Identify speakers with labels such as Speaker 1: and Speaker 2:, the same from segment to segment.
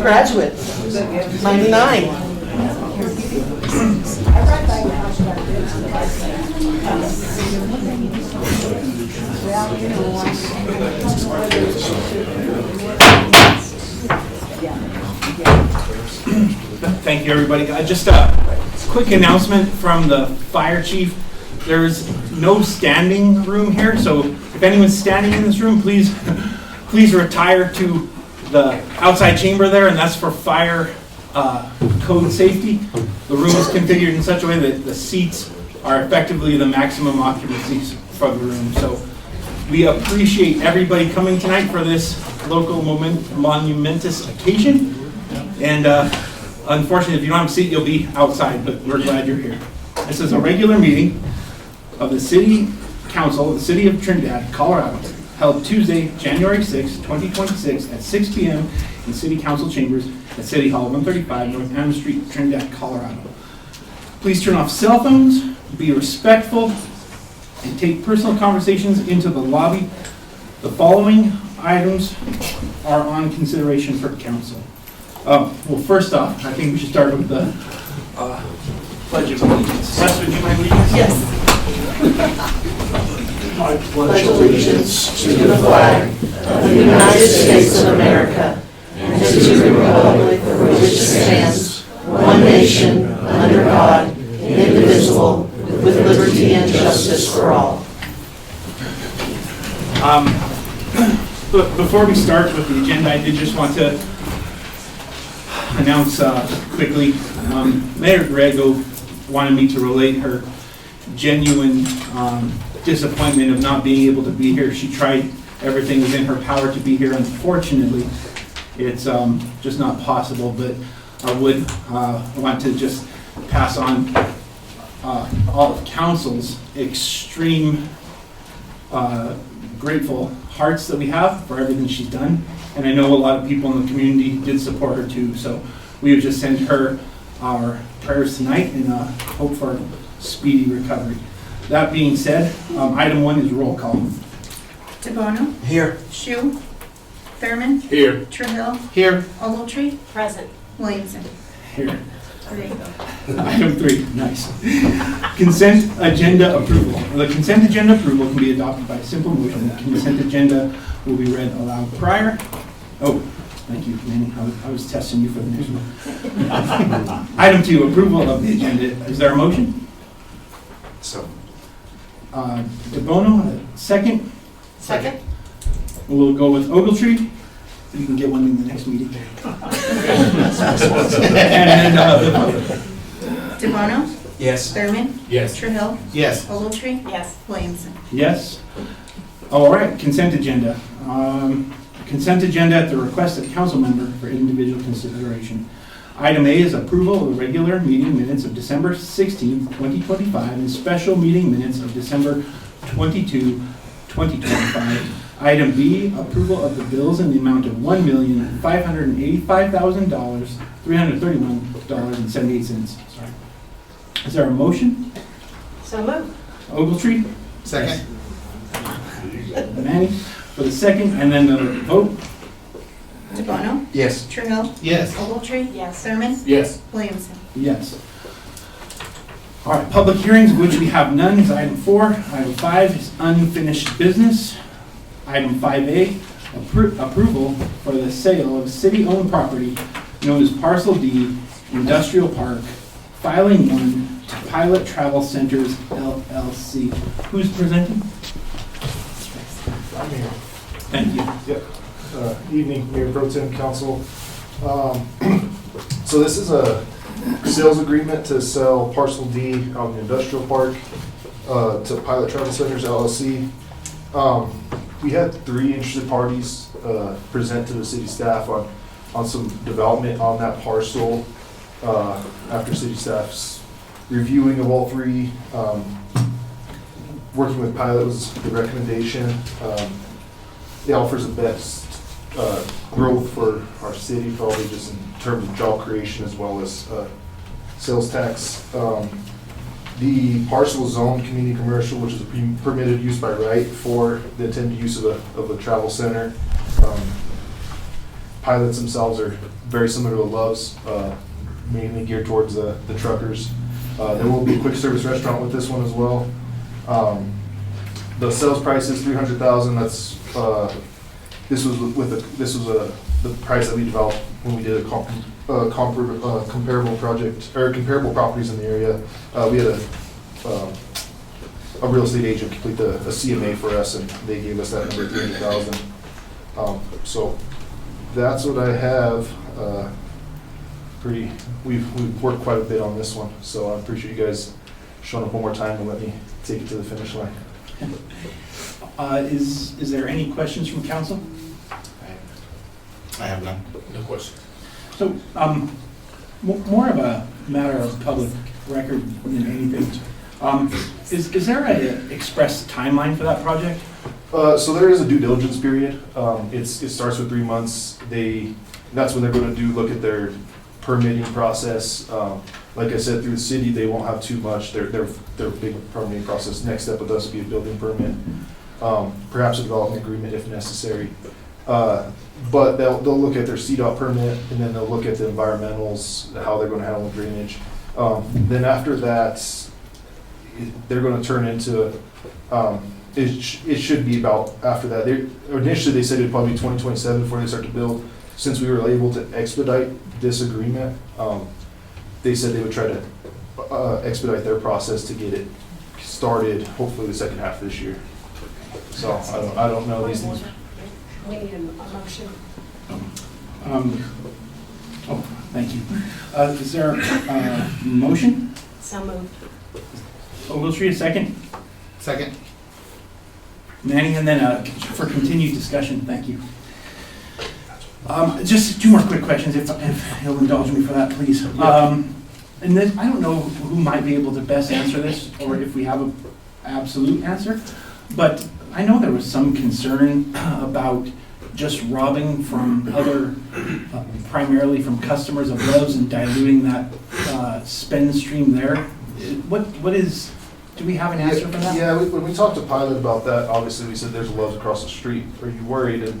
Speaker 1: Graduate, 99.
Speaker 2: Thank you, everybody. Just a quick announcement from the fire chief. There's no standing room here, so if anyone's standing in this room, please retire to the outside chamber there, and that's for fire code safety. The room is configured in such a way that the seats are effectively the maximum occupancy for the room. So we appreciate everybody coming tonight for this local monumentous occasion. And unfortunately, if you don't have a seat, you'll be outside, but we're glad you're here. This is a regular meeting of the City Council of the City of Trinidad, Colorado, held Tuesday, January 6, 2026 at 6 p.m. in City Council Chambers at City Hall, 135 North Adams Street, Trinidad, Colorado. Please turn off cell phones, be respectful, and take personal conversations into the lobby. The following items are on consideration for council. Well, first off, I think we should start with the Pledge of Allegiance. Les, would you mind leading us?
Speaker 1: Yes.
Speaker 3: I pledge allegiance to the flag of the United States of America and to the republic for which it stands, one nation, under God, indivisible, with liberty and justice for all.
Speaker 2: Before we start with the agenda, I did just want to announce quickly, Mayor Grego wanted me to relate her genuine disappointment of not being able to be here. She tried everything within her power to be here. Unfortunately, it's just not possible, but I would want to just pass on all of council's extreme grateful hearts that we have for everything she's done. And I know a lot of people in the community did support her too, so we would just send her our prayers tonight and hope for speedy recovery. That being said, item 1 is roll call.
Speaker 4: DeBono?
Speaker 2: Here.
Speaker 4: Shu? Thurman?
Speaker 3: Here.
Speaker 4: Trahill?
Speaker 2: Here.
Speaker 4: Ogletree?
Speaker 5: Present.
Speaker 4: Williamson?
Speaker 2: Here.
Speaker 4: There you go.
Speaker 2: Item 3, nice. Consent agenda approval. The consent agenda approval can be adopted by a simple motion. The consent agenda will be read aloud prior. Oh, thank you, Manny. I was testing you for the next one. Item 2, approval of the agenda. Is there a motion?
Speaker 3: So.
Speaker 2: DeBono, second.
Speaker 5: Second.
Speaker 2: We'll go with Ogletree. You can get one in the next meeting. And
Speaker 4: DeBono?
Speaker 3: Yes.
Speaker 4: Thurman?
Speaker 3: Yes.
Speaker 4: Trahill?
Speaker 3: Yes.
Speaker 4: Ogletree?
Speaker 5: Yes.
Speaker 4: Williamson?
Speaker 2: Yes. All right, consent agenda. Consent agenda at the request of council member for individual consideration. Item A is approval of the regular meeting minutes of December 16th, 2025, and special meeting minutes of December 22, 2025. Item B, approval of the bills in the amount of $1,585,000, $331.78. Sorry. Is there a motion?
Speaker 5: So moved.
Speaker 2: Ogletree?
Speaker 3: Second.
Speaker 2: Manny for the second, and then the vote.
Speaker 4: DeBono?
Speaker 3: Yes.
Speaker 4: Trahill?
Speaker 3: Yes.
Speaker 4: Ogletree?
Speaker 5: Yes.
Speaker 4: Thurman?
Speaker 3: Yes.
Speaker 4: Williamson?
Speaker 2: Yes. All right, public hearings, of which we have none, is item 4. Item 5 is unfinished business. Item 5A, approval for the sale of city-owned property known as Parcel D, Industrial Park, Filing 1 to Pilot Travel Centers, LLC. Who's presenting?
Speaker 6: I'm here.
Speaker 2: Thank you.
Speaker 6: Yep. Evening, Mayor Pro Tem Council. So So this is a sales agreement to sell parcel D on the industrial park to Pilot Travel Centers LLC. We had 3 interested parties present to the city staff on some development on that parcel. After city staff's reviewing of all 3, working with Pilot was the recommendation. It offers the best growth for our city, probably just in terms of job creation as well as sales tax. The parcel is zoned community commercial, which is a permitted use by right for the intended use of a travel center. Pilots themselves are very similar to Love's, mainly geared towards the truckers. There will be a quick service restaurant with this one as well. The sales price is $300,000. That's this was the price that we developed when we did a comparable project or comparable properties in the area. We had a real estate agent complete a CMA for us, and they gave us that number, $300,000. So that's what I have. We've worked quite a bit on this one, so I appreciate you guys showing up one more time and let me take it to the finish line.
Speaker 2: Is there any questions from council?
Speaker 7: I have none. No questions.
Speaker 2: So, more of a matter of public record than anything. Is there an express timeline for that project?
Speaker 6: So there is a due diligence period. It starts with 3 months. That's when they're going to look at their permitting process. Like I said, through the city, they won't have too much. Their big permitting process. Next step with us would be a building permit, perhaps a development agreement if necessary. But they'll look at their CDOT permit, and then they'll look at the environmentals, how they're going to handle drainage. Then after that, they're going to turn into, it should be about after that. Initially, they said it'd probably be 2027 before they start to build. Since we were able to expedite this agreement, they said they would try to expedite their process to get it started, hopefully the second half of this year. So I don't know these things.
Speaker 5: We need a motion.
Speaker 2: Thank you. Is there a motion?
Speaker 5: So moved.
Speaker 2: Ogletree, a second?
Speaker 7: Second.
Speaker 2: Manning, and then for continued discussion, thank you. Just 2 more quick questions, if you'll indulge me for that, please. And then, I don't know who might be able to best answer this, or if we have an absolute answer, but I know there was some concern about just robbing from other, primarily from customers of Love's and diluting that spend stream there. What is, do we have an answer for that?
Speaker 6: Yeah, when we talked to Pilot about that, obviously we said there's a Love's across the street. Are you worried? And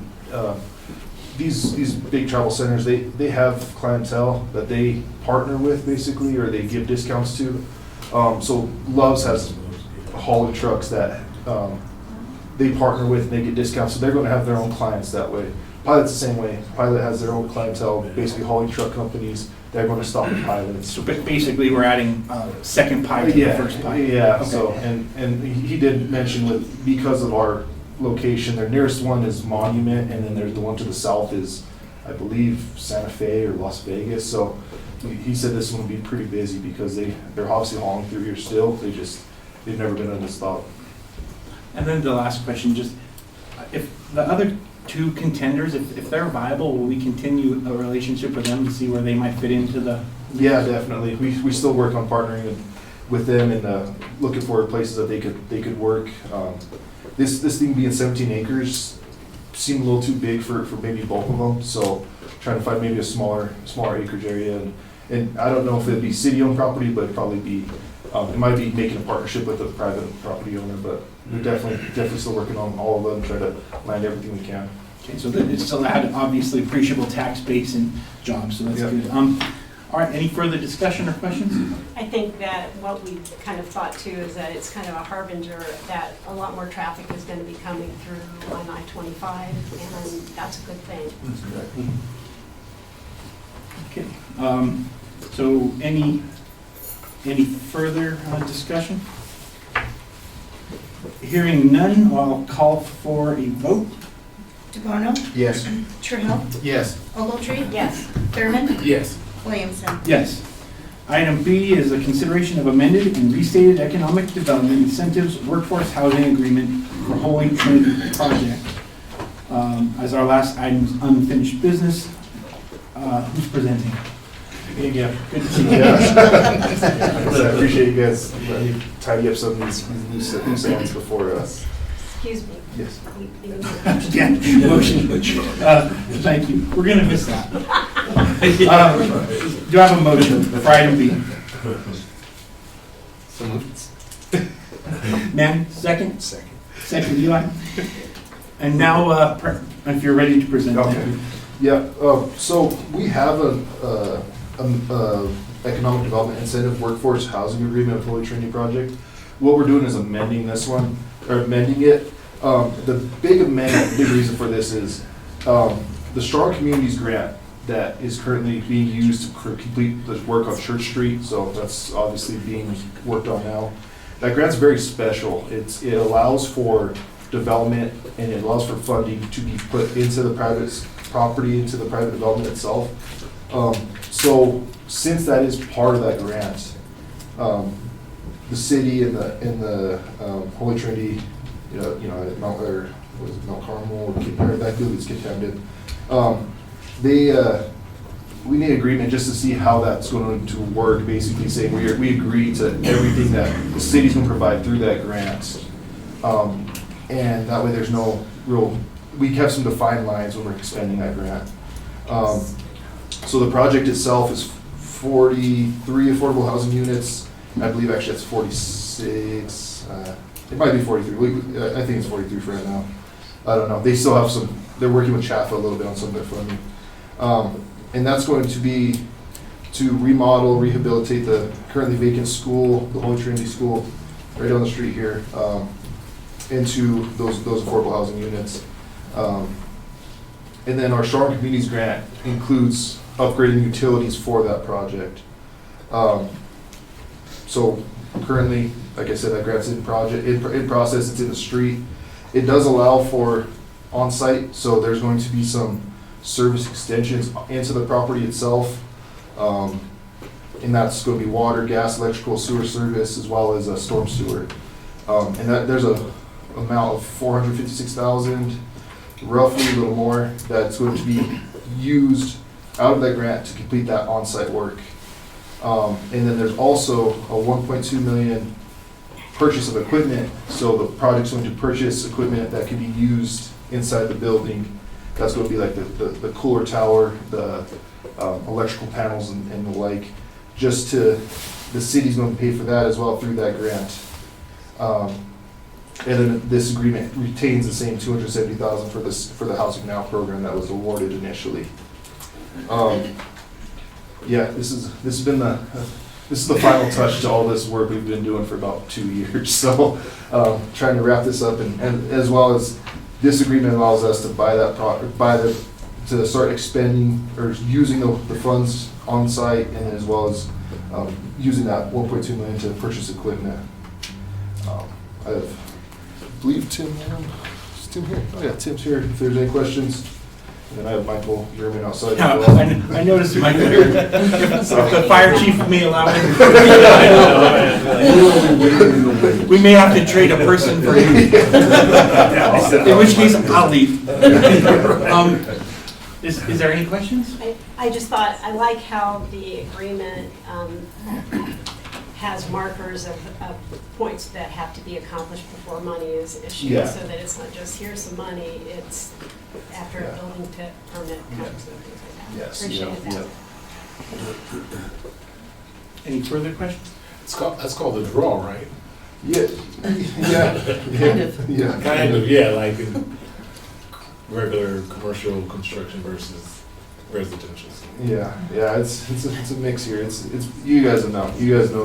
Speaker 6: these big travel centers, they have clientele that they partner with basically, or they give discounts to. So Love's has hauling trucks that they partner with and they get discounts, so they're going to have their own clients that way. Pilot's the same way. Pilot has their own clientele, basically hauling truck companies. They're going to stop at Pilots.
Speaker 2: So basically, we're adding second pie to the first pie.
Speaker 6: Yeah.
Speaker 2: Okay.
Speaker 6: So and he did mention because of our location, their nearest one is Monument, and then there's the one to the south is, I believe, Santa Fe or Las Vegas. So he said this one will be pretty busy because they're obviously hauling through here still. They've never been on this stop.
Speaker 2: And then the last question, just if the other 2 contenders, if they're viable, will we continue a relationship with them to see where they might fit into the?
Speaker 6: Yeah, definitely. We still work on partnering with them and looking for places that they could work. This thing being 17 acres seemed a little too big for maybe both of them. So trying to find maybe a smaller acreage area, and I don't know if it'd be city-owned property, but it'd probably be it might be making a partnership with a private property owner. But we're definitely still working on all of them, try to land everything we can.
Speaker 2: Okay, so it's still had obviously appreciable tax base and jobs, so that's
Speaker 6: Yep.
Speaker 2: good. All right, any further discussion or questions?
Speaker 5: I think that what we kind of thought too is that it's kind of a harbinger that a lot more traffic is going to be coming through on I-25, and that's a good thing.
Speaker 2: Okay, so any further discussion? Hearing none, I'll call for a vote.
Speaker 4: DeBono,
Speaker 7: Yes.
Speaker 4: Trahell,
Speaker 7: Yes.
Speaker 4: Ogletree,
Speaker 5: Yes.
Speaker 4: Thurman,
Speaker 7: Yes.
Speaker 4: Williamson.
Speaker 2: Yes. Item B is a consideration of amended and restated economic development incentives workforce housing agreement for Holy Trinity project. As our last item is unfinished business, who's presenting?
Speaker 6: Me again.
Speaker 2: Good to see you.
Speaker 6: Yeah. I appreciate you guys letting me tidy up some of these loose ends before us.
Speaker 5: Excuse me.
Speaker 6: Yes.
Speaker 2: Yeah, motion. Thank you. We're gonna miss that. Do I have a motion for item B?
Speaker 7: So moved.
Speaker 2: Nan, second?
Speaker 7: Second.
Speaker 2: Second, Eli? And now, if you're ready to present. thank
Speaker 6: Okay.
Speaker 2: you.
Speaker 6: Yeah, so we have a economic development incentive workforce housing agreement with Holy Trinity Project. What we're doing is amending this one, or amending it. The big reason for this is, the Strong Communities grant that is currently being used to complete the work on Church Street, so that's obviously being worked on now. That grant's very special. It allows for development and it allows for funding to be put into the private property, into the private development itself. So since that is part of that grant, the city and the Holy Trinity, at Mount Carmel, or that group is Camden. We need agreement just to see how that's going to work. Basically, saying we agree to everything that the city's going to provide through that grant, and that way there's no real. We have some defined lines when we're expending that grant. So the project itself is 43 affordable housing units. I believe actually it's 46. It might be 43. I think it's 43 for right now. I don't know. They still have some. They're working with Chaffa a little bit on some of their funding. And that's going to be to remodel, rehabilitate the currently vacant school, the Holy Trinity School, right down the street here, into those affordable housing units. And then our Strong Communities grant includes upgrading utilities for that project. So currently, like I said, that grant's in process, it's in the street. It does allow for on-site, so there's going to be some service extensions into the property itself. And that's going to be water, gas, electrical, sewer service, as well as a storm sewer. And that there's a amount of $456,000, roughly a little more, that's going to be used out of that grant to complete that on-site work. And then there's also a $1.2 million purchase of equipment. So the project's going to purchase equipment that can be used inside the building. That's going to be like the cooler tower, the electrical panels and the like. The city's going to pay for that as well through that grant. And then this agreement retains the same $270,000 for the Housing Now program that was awarded initially. Yeah, this is the final touch to all this work we've been doing for about 2 years. So trying to wrap this up, and as well as this agreement allows us to to start expending or using the funds on site, and as well as using that $1.2 million to purchase equipment. I believe Tim is Tim here? Oh yeah, Tim's here. If there's any questions. And then I have Michael German outside.
Speaker 2: Yeah, I noticed Michael here. If the fire chief may allow it. We may have to trade a person for you. In which case, I'll leave. Is there any questions?
Speaker 5: I just thought, I like how the agreement has markers of points that have to be accomplished before money is issued,
Speaker 6: Yeah.
Speaker 5: so that it's not just here's some money, it's after a building permit comes and things like that.
Speaker 6: Yes.
Speaker 5: Appreciate that.
Speaker 2: Any further questions?
Speaker 7: That's called the draw, right?
Speaker 6: Yeah.
Speaker 1: Kind of.
Speaker 6: Yeah.
Speaker 7: Kind of, yeah, like in regular commercial construction versus residential.
Speaker 6: Yeah, it's a mix here. It's you guys know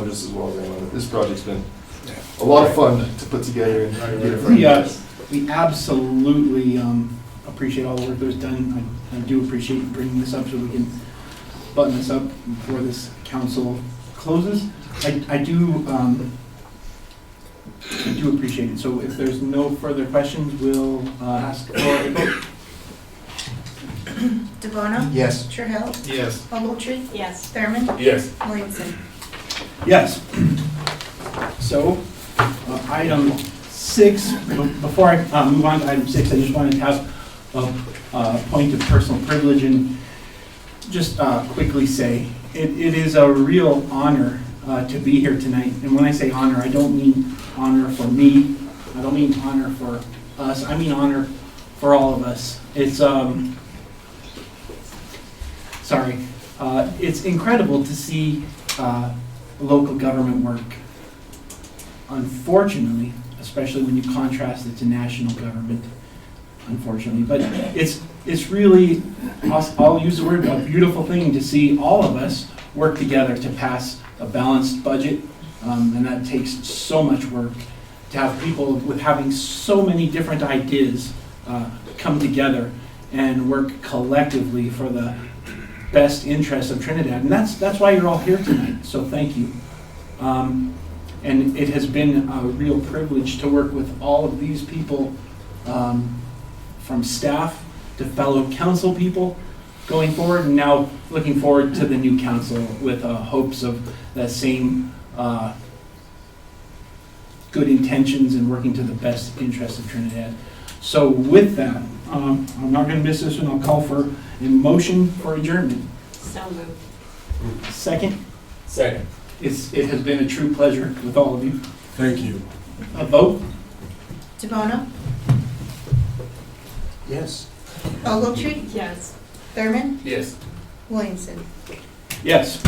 Speaker 6: just as well as anyone that this project's been a lot of fun to put together and get it from you guys.
Speaker 2: We absolutely appreciate all the work that was done. I do appreciate you bringing this up so we can button this up before this council closes. I do appreciate it. So if there's no further questions, we'll ask for a vote.
Speaker 4: DeBono?
Speaker 1: Yes.
Speaker 4: Trahell?
Speaker 7: Yes.
Speaker 4: Ogletree?
Speaker 5: Yes.
Speaker 4: Thurman?
Speaker 7: Yes.
Speaker 4: Williamson?
Speaker 2: Yes. So, item 6, before I move on to item 6, I just wanted to have a point of personal privilege and just quickly say, it is a real honor to be here tonight. And when I say honor, I don't mean honor for me, I don't mean honor for us, I mean honor for all of us. It's incredible to see local government work. Unfortunately, especially when you contrast it to national government, unfortunately, but it's really, I'll use the word, a beautiful thing to see all of us work together to pass a balanced budget, and that takes so much work to have people with having so many different ideas come together and work collectively for the best interest of Trinidad, and that's why you're all here tonight. So thank you. And it has been a real privilege to work with all of these people, from staff to fellow council people going forward, and now looking forward to the new council with hopes of that same good intentions and working to the best interest of Trinidad. So with that, I'm not going to miss this one. I'll call for a motion for adjournment.
Speaker 5: So moved.
Speaker 2: Second?
Speaker 7: Second.
Speaker 2: It has been a true pleasure with all of you.
Speaker 7: Thank you.
Speaker 2: A vote?
Speaker 4: DeBono?
Speaker 1: Yes.
Speaker 4: Ogletree?
Speaker 5: Yes.
Speaker 4: Thurman?
Speaker 7: Yes.
Speaker 4: Williamson?
Speaker 2: Yes.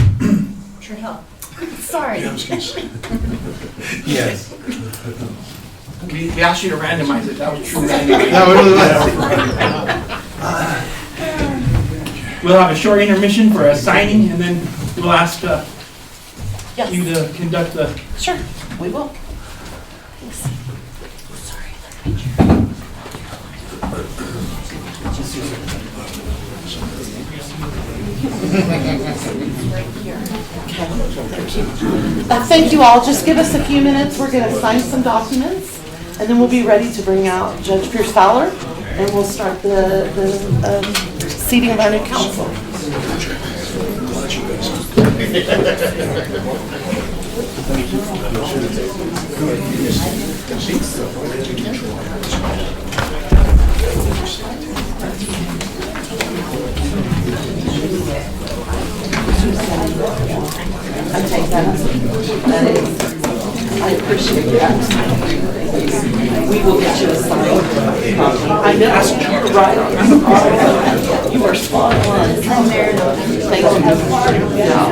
Speaker 4: Trahell? Sorry.
Speaker 1: Yes.
Speaker 2: We asked you to randomize it. That was true randomization. We'll have a short intermission for a signing, and then we'll ask you to conduct the...
Speaker 3: Sure, we will. Thank you all. Just give us a few minutes. We're going to sign some documents, and then we'll be ready to bring out Judge Pierce Fowler, and we'll start the seating of our new council. I take that. That is, I appreciate that. We will get you a sign. I know, you're right on. You are spot on. Thank you. Yeah.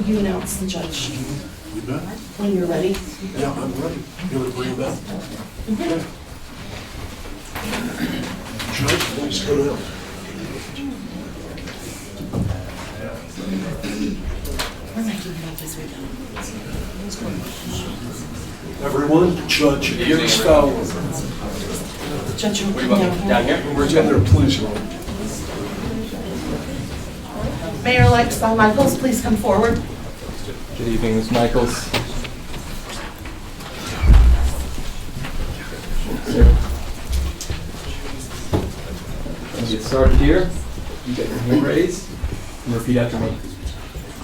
Speaker 3: You announce the judge when you're ready.
Speaker 8: Yeah, I'm ready. You want to bring it back? Judge, please come out.
Speaker 3: We're making it up as we go.
Speaker 8: Everyone, Judge Iris Fowler.
Speaker 3: Judge, you'll come down here.
Speaker 8: Where's in there, please?
Speaker 3: Mayor-elect Sal Michaels, please come forward.
Speaker 9: Good evening, Ms. Michaels. Let's get started here. You get your hand raised and repeat after me.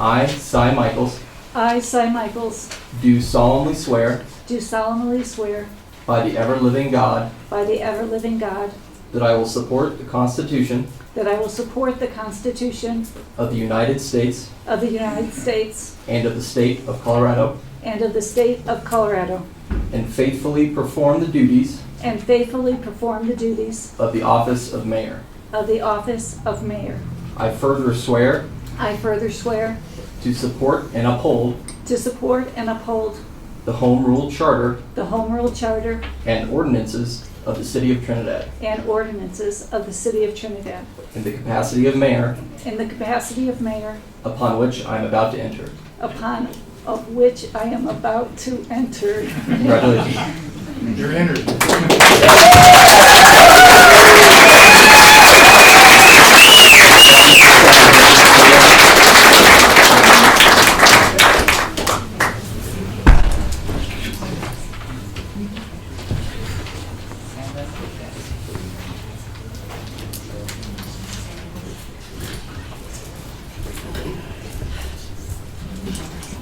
Speaker 9: I, Cy Michaels,
Speaker 10: I, Cy Michaels,
Speaker 9: do solemnly swear
Speaker 10: do solemnly swear
Speaker 9: by the ever-living God
Speaker 10: by the ever-living God
Speaker 9: that I will support the Constitution
Speaker 10: that I will support the Constitution
Speaker 9: of the United States
Speaker 10: of the United States
Speaker 9: and of the State of Colorado,
Speaker 10: and of the State of Colorado,
Speaker 9: and faithfully perform the duties
Speaker 10: and faithfully perform the duties
Speaker 9: of the office of mayor.
Speaker 10: of the office of mayor.
Speaker 9: I further swear
Speaker 10: I further swear
Speaker 9: to support and uphold
Speaker 10: to support and uphold
Speaker 9: the Home Rule Charter
Speaker 10: the Home Rule Charter
Speaker 9: and ordinances of the City of Trinidad
Speaker 10: and ordinances of the City of Trinidad
Speaker 9: in the capacity of mayor,
Speaker 10: in the capacity of mayor,
Speaker 9: upon which I am about to enter.
Speaker 10: upon of which I am about to enter.
Speaker 9: Congratulations.
Speaker 6: You're entered.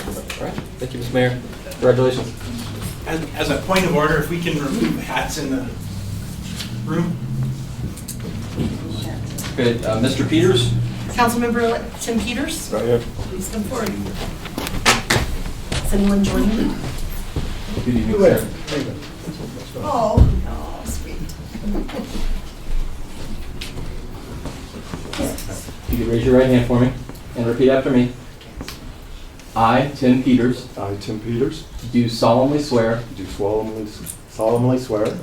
Speaker 9: All right. Thank you, Mr. Mayor. Congratulations.
Speaker 2: As a point of order, if we can remove hats in the room.
Speaker 9: Good. Mr. Peters?
Speaker 3: Councilmember-elect Tim Peters,
Speaker 8: Right here.
Speaker 3: please come forward. Is anyone joining me?
Speaker 9: Good evening, sir.
Speaker 3: Oh, sweet.
Speaker 9: You can raise your right hand for me and repeat after me. I, Tim Peters,
Speaker 11: I, Tim Peters,
Speaker 9: do solemnly swear
Speaker 11: do solemnly swear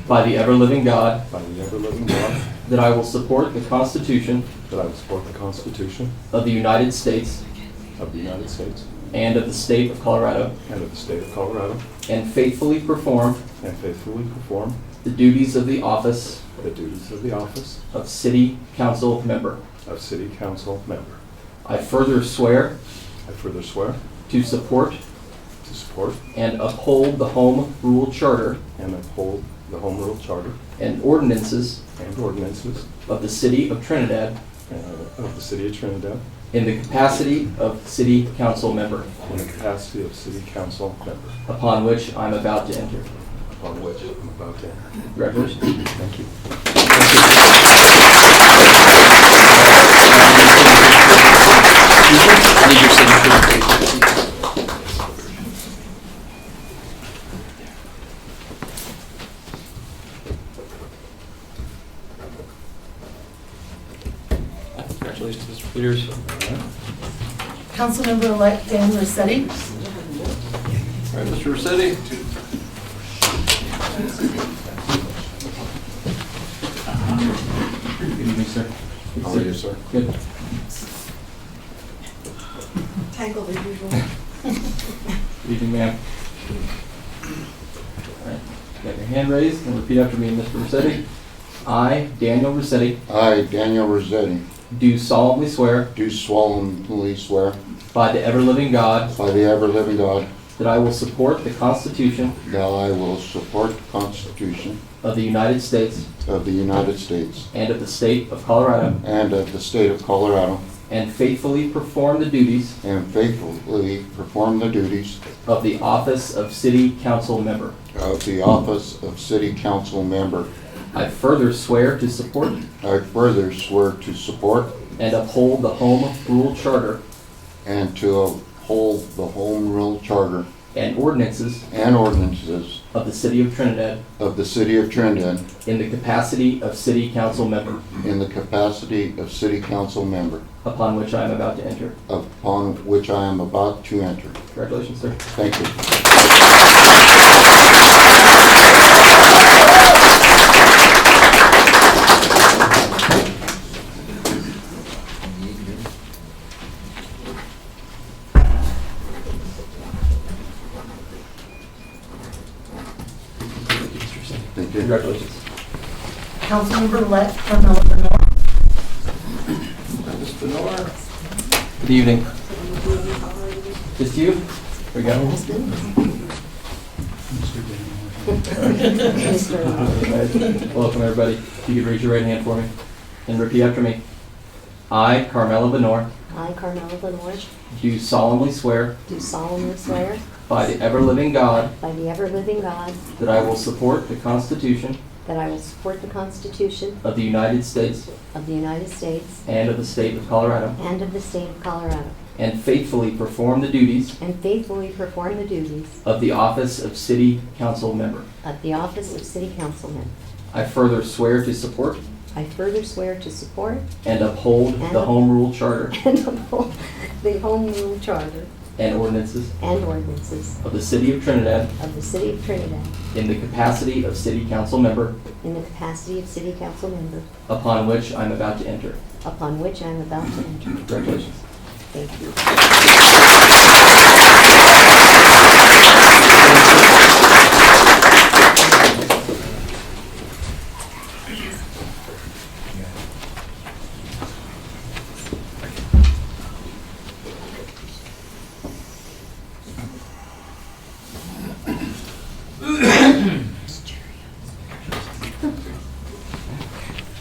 Speaker 9: by the ever-living God
Speaker 11: by the ever-living God
Speaker 9: that I will support the Constitution
Speaker 11: that I will support the Constitution
Speaker 9: of the United States
Speaker 11: of the United States
Speaker 9: and of the State of Colorado,
Speaker 11: and of the State of Colorado,
Speaker 9: and faithfully perform
Speaker 11: and faithfully perform
Speaker 9: the duties of the office
Speaker 11: the duties of the office
Speaker 9: of City Council Member.
Speaker 11: of City Council Member.
Speaker 9: I further swear
Speaker 11: I further swear
Speaker 9: to support
Speaker 11: to support
Speaker 9: and uphold the Home Rule Charter
Speaker 11: and uphold the Home Rule Charter
Speaker 9: and ordinances
Speaker 11: and ordinances
Speaker 9: of the City of Trinidad
Speaker 11: of the City of Trinidad
Speaker 9: in the capacity of City Council Member,
Speaker 11: in the capacity of City Council Member,
Speaker 9: upon which I am about to enter.
Speaker 11: upon which I'm about to enter.
Speaker 9: Congratulations.
Speaker 11: Thank you.
Speaker 9: I need your signature, please. Congratulations, Mr. Peters.
Speaker 3: Councilmember-elect Dan Rossetti.
Speaker 9: All right, Mr. Rossetti. Good evening, sir.
Speaker 11: How are you, sir?
Speaker 9: Good.
Speaker 3: Tangled as usual.
Speaker 9: Good evening, ma'am. All right, got your hand raised and repeat after me, Mr. Rossetti. I, Daniel Rossetti,
Speaker 12: I, Daniel Rossetti,
Speaker 9: do solemnly swear
Speaker 12: do solemnly swear
Speaker 9: by the ever-living God
Speaker 12: by the ever-living God
Speaker 9: that I will support the Constitution
Speaker 12: that I will support the Constitution
Speaker 9: of the United States
Speaker 12: of the United States
Speaker 9: and of the State of Colorado,
Speaker 12: and of the State of Colorado,
Speaker 9: and faithfully perform the duties
Speaker 12: and faithfully perform the duties
Speaker 9: of the office of City Council Member.
Speaker 12: of the office of City Council Member.
Speaker 9: I further swear to support
Speaker 12: I further swear to support
Speaker 9: and uphold the Home Rule Charter
Speaker 12: and to uphold the Home Rule Charter
Speaker 9: and ordinances
Speaker 12: of
Speaker 9: of the City of Trinidad
Speaker 12: the City of Trinidad
Speaker 9: in the capacity of City Council member,
Speaker 12: in the capacity of City Council member,
Speaker 9: upon which I am about to enter.
Speaker 12: upon which I am about to enter.
Speaker 9: Congratulations, sir.
Speaker 12: Thank you. Thank you.
Speaker 9: Congratulations.
Speaker 3: Councilmember-elect Carmela Bernard.
Speaker 9: Good evening. Just you? Here we go. Welcome, everybody. If you could raise your right hand for me and repeat after me. I, Carmela Benor,
Speaker 3: I, Carmela Bernard,
Speaker 9: do solemnly swear
Speaker 3: do solemnly swear
Speaker 9: by the ever-living God
Speaker 3: by the ever-living God
Speaker 9: that I will support the Constitution
Speaker 3: that I will support the Constitution
Speaker 9: of the United States
Speaker 3: of the United States
Speaker 9: and of the State of Colorado,
Speaker 3: and of the State of Colorado,
Speaker 9: and faithfully perform the duties
Speaker 3: and faithfully perform the duties
Speaker 9: of the office of City Council member.
Speaker 3: of the office of City Councilman.
Speaker 9: I further swear to support
Speaker 3: I further swear to support
Speaker 9: and uphold the Home Rule Charter
Speaker 3: and uphold the Home Rule Charter
Speaker 9: and ordinances
Speaker 3: and ordinances
Speaker 9: of the City of Trinidad
Speaker 3: of the City of Trinidad
Speaker 9: in the capacity of City Council member,
Speaker 3: in the capacity of City Council member,
Speaker 9: upon which I am about to enter.
Speaker 3: upon which I am about to enter.
Speaker 9: Congratulations.
Speaker 3: Thank you.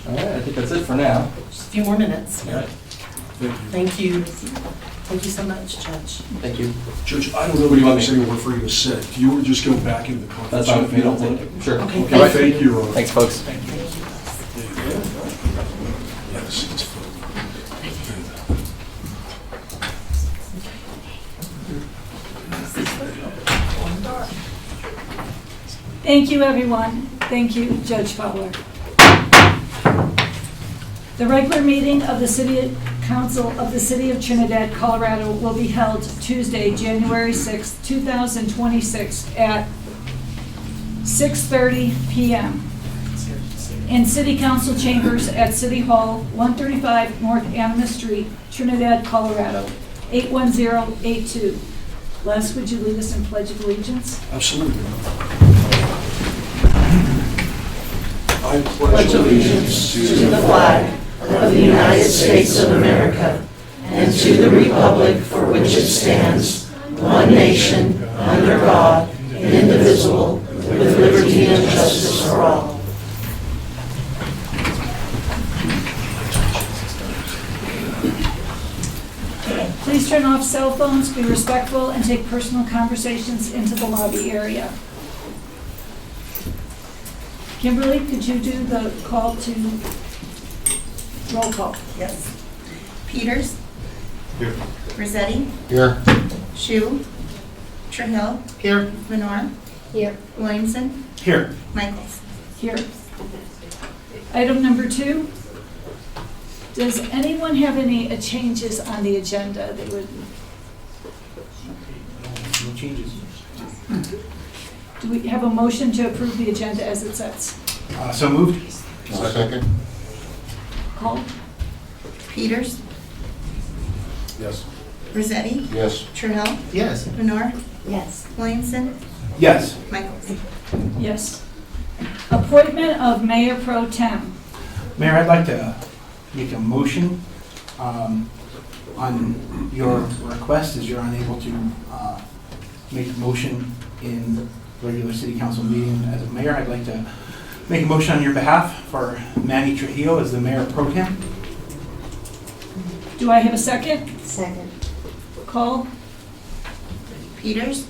Speaker 9: All right, I think that's it for now.
Speaker 1: Just a few more minutes.
Speaker 8: Thank you.
Speaker 1: Thank you so much, Judge.
Speaker 9: Thank you.
Speaker 8: Judge, I don't know
Speaker 9: What do you
Speaker 8: if
Speaker 9: want
Speaker 8: there's
Speaker 9: me-
Speaker 8: anywhere for you to sit. If you would just go back into the conference
Speaker 9: That's fine
Speaker 8: room,
Speaker 9: with
Speaker 8: if
Speaker 9: me.
Speaker 8: you don't mind.
Speaker 9: Sure.
Speaker 1: Okay,
Speaker 8: Okay, thank you, Your Honor.
Speaker 9: Thanks, folks.
Speaker 8: Yeah, the seat's full.
Speaker 10: Thank you, everyone. Thank you, Judge Fowler. The regular meeting of the City Council of the City of Trinidad, Colorado will be held Tuesday, January 6, 2026 at 6:30 p.m. in City Council chambers at City Hall, 135 North Anima Street, Trinidad, Colorado, 81082. Les, would you lead us in Pledge of Allegiance?
Speaker 8: Absolutely. I pledge allegiance
Speaker 3: To the flag of the United States of America and to the republic for which it stands, one nation, under God, indivisible, with liberty and justice for all.
Speaker 10: Please turn off cell phones, be respectful, and take personal conversations into the lobby area. Kimberly, could you do the call to roll call?
Speaker 4: Yes. Peters?
Speaker 7: Here.
Speaker 4: Rossetti?
Speaker 12: Here.
Speaker 4: Shu? Trahell?
Speaker 2: Here.
Speaker 4: Lenore?
Speaker 3: Here.
Speaker 4: Williamson?
Speaker 2: Here.
Speaker 4: Michaels?
Speaker 10: Here. Item number 2. Does anyone have any changes on the agenda that would,
Speaker 2: No changes.
Speaker 10: do we have a motion to approve the agenda as it sets?
Speaker 2: So moved.
Speaker 12: Second.
Speaker 10: Call?
Speaker 4: Peters?
Speaker 7: Yes.
Speaker 4: Rossetti?
Speaker 12: Yes.
Speaker 4: Trahell?
Speaker 2: Yes.
Speaker 4: Lenore?
Speaker 3: Yes.
Speaker 4: Williamson?
Speaker 2: Yes.
Speaker 4: Michaels?
Speaker 10: Yes. Appointment of Mayor Pro Tem.
Speaker 2: Mayor, I'd like to make a motion on your request, as you're unable to make a motion in regular city council meeting as a mayor. I'd like to make a motion on your behalf for Manny Trujillo as the mayor pro tem.
Speaker 10: Do I have a second?
Speaker 3: Second.
Speaker 10: Call?
Speaker 4: Peters?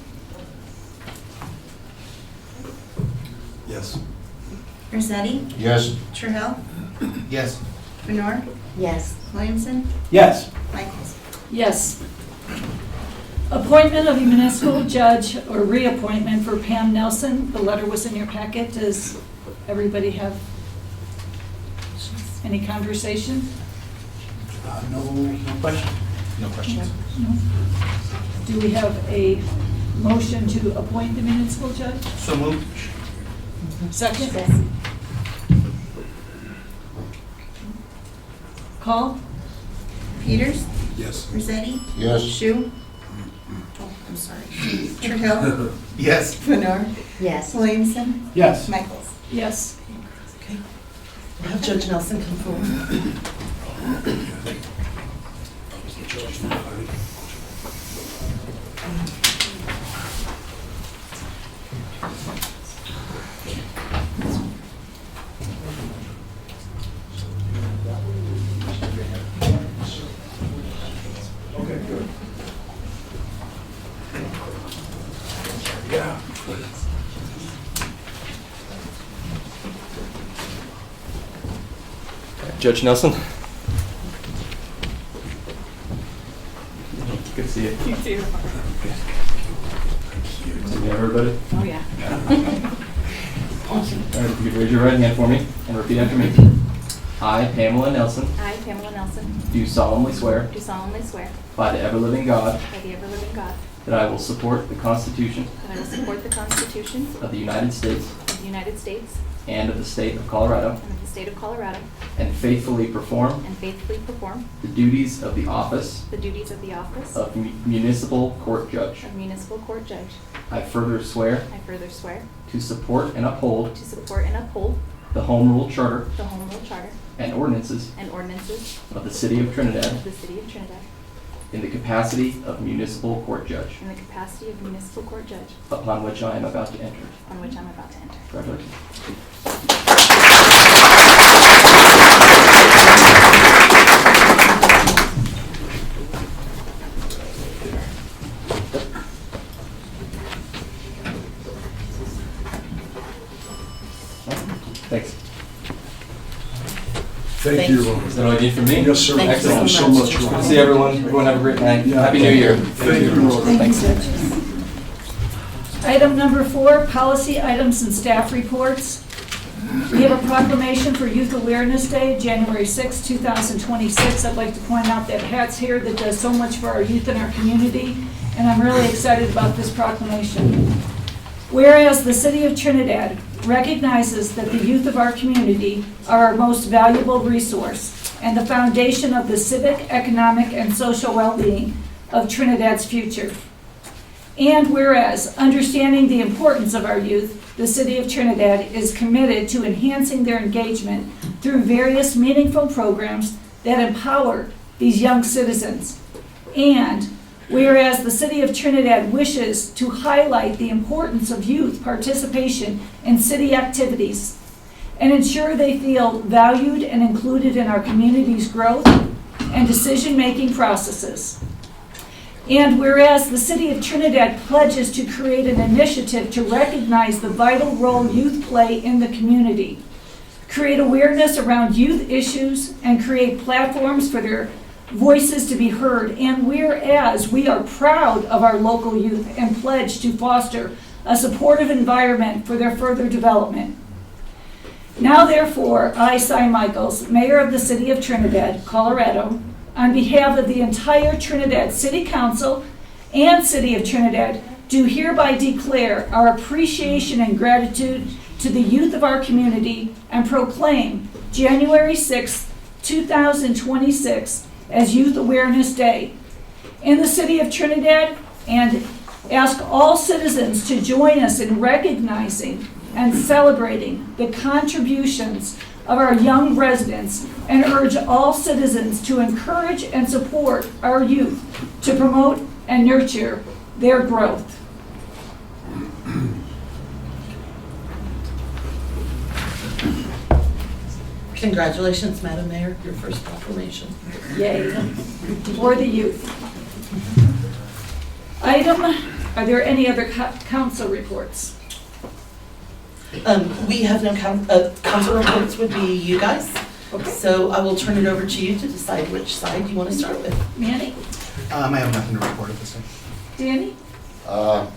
Speaker 8: Yes.
Speaker 4: Rossetti?
Speaker 12: Yes.
Speaker 4: Trahell?
Speaker 2: Yes.
Speaker 4: Lenore?
Speaker 3: Yes.
Speaker 4: Williamson?
Speaker 2: Yes.
Speaker 4: Michaels?
Speaker 10: Yes. Appointment of a municipal judge or reappointment for Pam Nelson. The letter was in your packet. Does everybody have any conversation?
Speaker 2: No question? No questions.
Speaker 10: No? Do we have a motion to appoint the municipal judge?
Speaker 2: So moved.
Speaker 10: Second? Call?
Speaker 4: Peters,
Speaker 8: Yes.
Speaker 4: Rossetti,
Speaker 12: Yes.
Speaker 4: Shu. Oh, I'm sorry. Trahell,
Speaker 2: Yes.
Speaker 4: Lenore,
Speaker 3: Yes.
Speaker 4: Williamson,
Speaker 2: Yes.
Speaker 4: Michaels.
Speaker 10: Yes.
Speaker 1: Okay. We'll have Judge Nelson come forward.
Speaker 9: Judge Nelson. Good to see you.
Speaker 5: You too.
Speaker 9: See everybody?
Speaker 5: Oh, yeah.
Speaker 9: All right, if you could raise your right hand for me and repeat after me. I, Pamela Nelson,
Speaker 13: I, Pamela Nelson,
Speaker 9: do solemnly swear
Speaker 13: do solemnly swear
Speaker 9: by the ever-living God
Speaker 13: by the ever-living God
Speaker 9: that I will support the Constitution
Speaker 13: that I will support the Constitution
Speaker 9: of the United States
Speaker 13: of the United States
Speaker 9: and of the state of Colorado,
Speaker 13: and of the state of Colorado,
Speaker 9: and faithfully perform
Speaker 13: and faithfully perform
Speaker 9: the duties of the office
Speaker 13: the duties of the office
Speaker 9: of municipal court judge.
Speaker 13: of municipal court judge.
Speaker 9: I further swear
Speaker 13: I further swear
Speaker 9: to support and uphold
Speaker 13: to support and uphold
Speaker 9: the Home Rule Charter
Speaker 13: the Home Rule Charter
Speaker 9: and ordinances
Speaker 13: and ordinances
Speaker 9: of the City of Trinidad
Speaker 13: of the City of Trinidad
Speaker 9: in the capacity of municipal court judge,
Speaker 13: in the capacity of municipal court judge
Speaker 9: upon which I am about to enter.
Speaker 13: on which I'm about to enter.
Speaker 9: Congratulations. Thanks.
Speaker 8: Thank you.
Speaker 9: Is that all you need from me?
Speaker 8: Yes, sir.
Speaker 1: Thank you
Speaker 9: Excellent.
Speaker 1: so
Speaker 8: So
Speaker 1: much.
Speaker 8: much,
Speaker 9: Good to
Speaker 8: Ron.
Speaker 9: see everyone. Everyone have a great night.
Speaker 8: Yeah.
Speaker 9: Happy New Year.
Speaker 8: Thank you.
Speaker 9: Thanks.
Speaker 10: Item number 4, policy items and staff reports. We have a proclamation for Youth Awareness Day, January 6, 2026. I'd like to point out that Pat's here that does so much for our youth in our community, and I'm really excited about this proclamation. Whereas the City of Trinidad recognizes that the youth of our community are our most valuable resource and the foundation of the civic, economic, and social well-being of Trinidad's future. And whereas, understanding the importance of our youth, the City of Trinidad is committed to enhancing their engagement through various meaningful programs that empower these young citizens. And whereas the City of Trinidad wishes to highlight the importance of youth participation in city activities and ensure they feel valued and included in our community's growth and decision-making processes. And whereas the City of Trinidad pledges to create an initiative to recognize the vital role youth play in the community, create awareness around youth issues, and create platforms for their voices to be heard. And whereas we are proud of our local youth and pledge to foster a supportive environment for their further development. Now therefore, I, Cy Michaels, Mayor of the City of Trinidad, Colorado, on behalf of the entire Trinidad City Council and City of Trinidad, do hereby declare our appreciation and gratitude to the youth of our community and proclaim January 6, 2026 as Youth Awareness Day in the City of Trinidad, and ask all citizens to join us in recognizing and celebrating the contributions of our young residents, and urge all citizens to encourage and support our youth to promote and nurture their growth.
Speaker 1: Congratulations, Madam Mayor, your first proclamation.
Speaker 10: Yay, for the youth. Are there any other council reports?
Speaker 1: We have no council reports would be you guys.
Speaker 10: Okay.
Speaker 1: So I will turn it over to you to decide which side you want to start with.
Speaker 10: Manny?
Speaker 2: I have nothing to report at this time.
Speaker 10: Danny?
Speaker 12: No.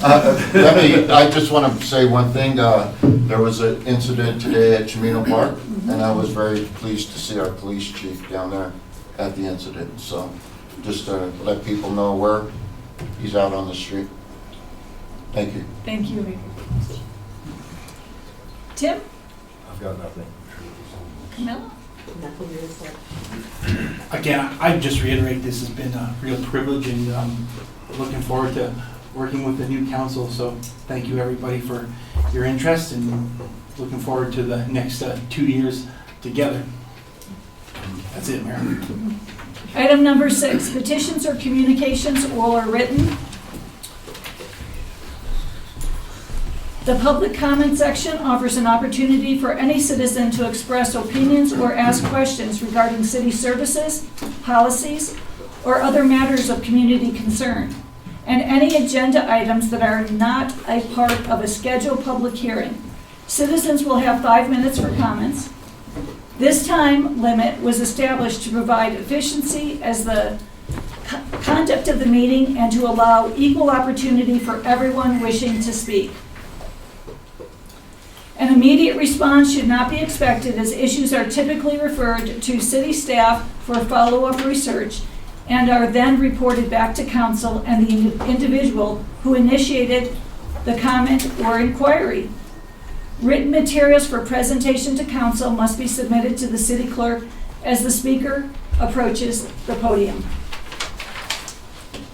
Speaker 12: I just want to say one thing. There was an incident today at Chimino Park, and I was very pleased to see our police chief down there at the incident. So just to let people know where he's out on the street. Thank you.
Speaker 10: Thank you. Tim?
Speaker 7: I've got nothing.
Speaker 10: Camilla?
Speaker 2: Again, I just reiterate, this has been a real privilege, and looking forward to working with the new council. So thank you, everybody, for your interest, and looking forward to the next 2 years together. That's it, Mayor.
Speaker 10: Item number 6, petitions or communications, oral or written. The public comment section offers an opportunity for any citizen to express opinions or ask questions regarding city services, policies, or other matters of community concern, and any agenda items that are not a part of a scheduled public hearing. Citizens will have 5 minutes for comments. This time limit was established to provide efficiency as the conduct of the meeting and to allow equal opportunity for everyone wishing to speak. An immediate response should not be expected, as issues are typically referred to city staff for follow-up research and are then reported back to council and the individual who initiated the comment or inquiry. Written materials for presentation to council must be submitted to the city clerk as the speaker approaches the podium.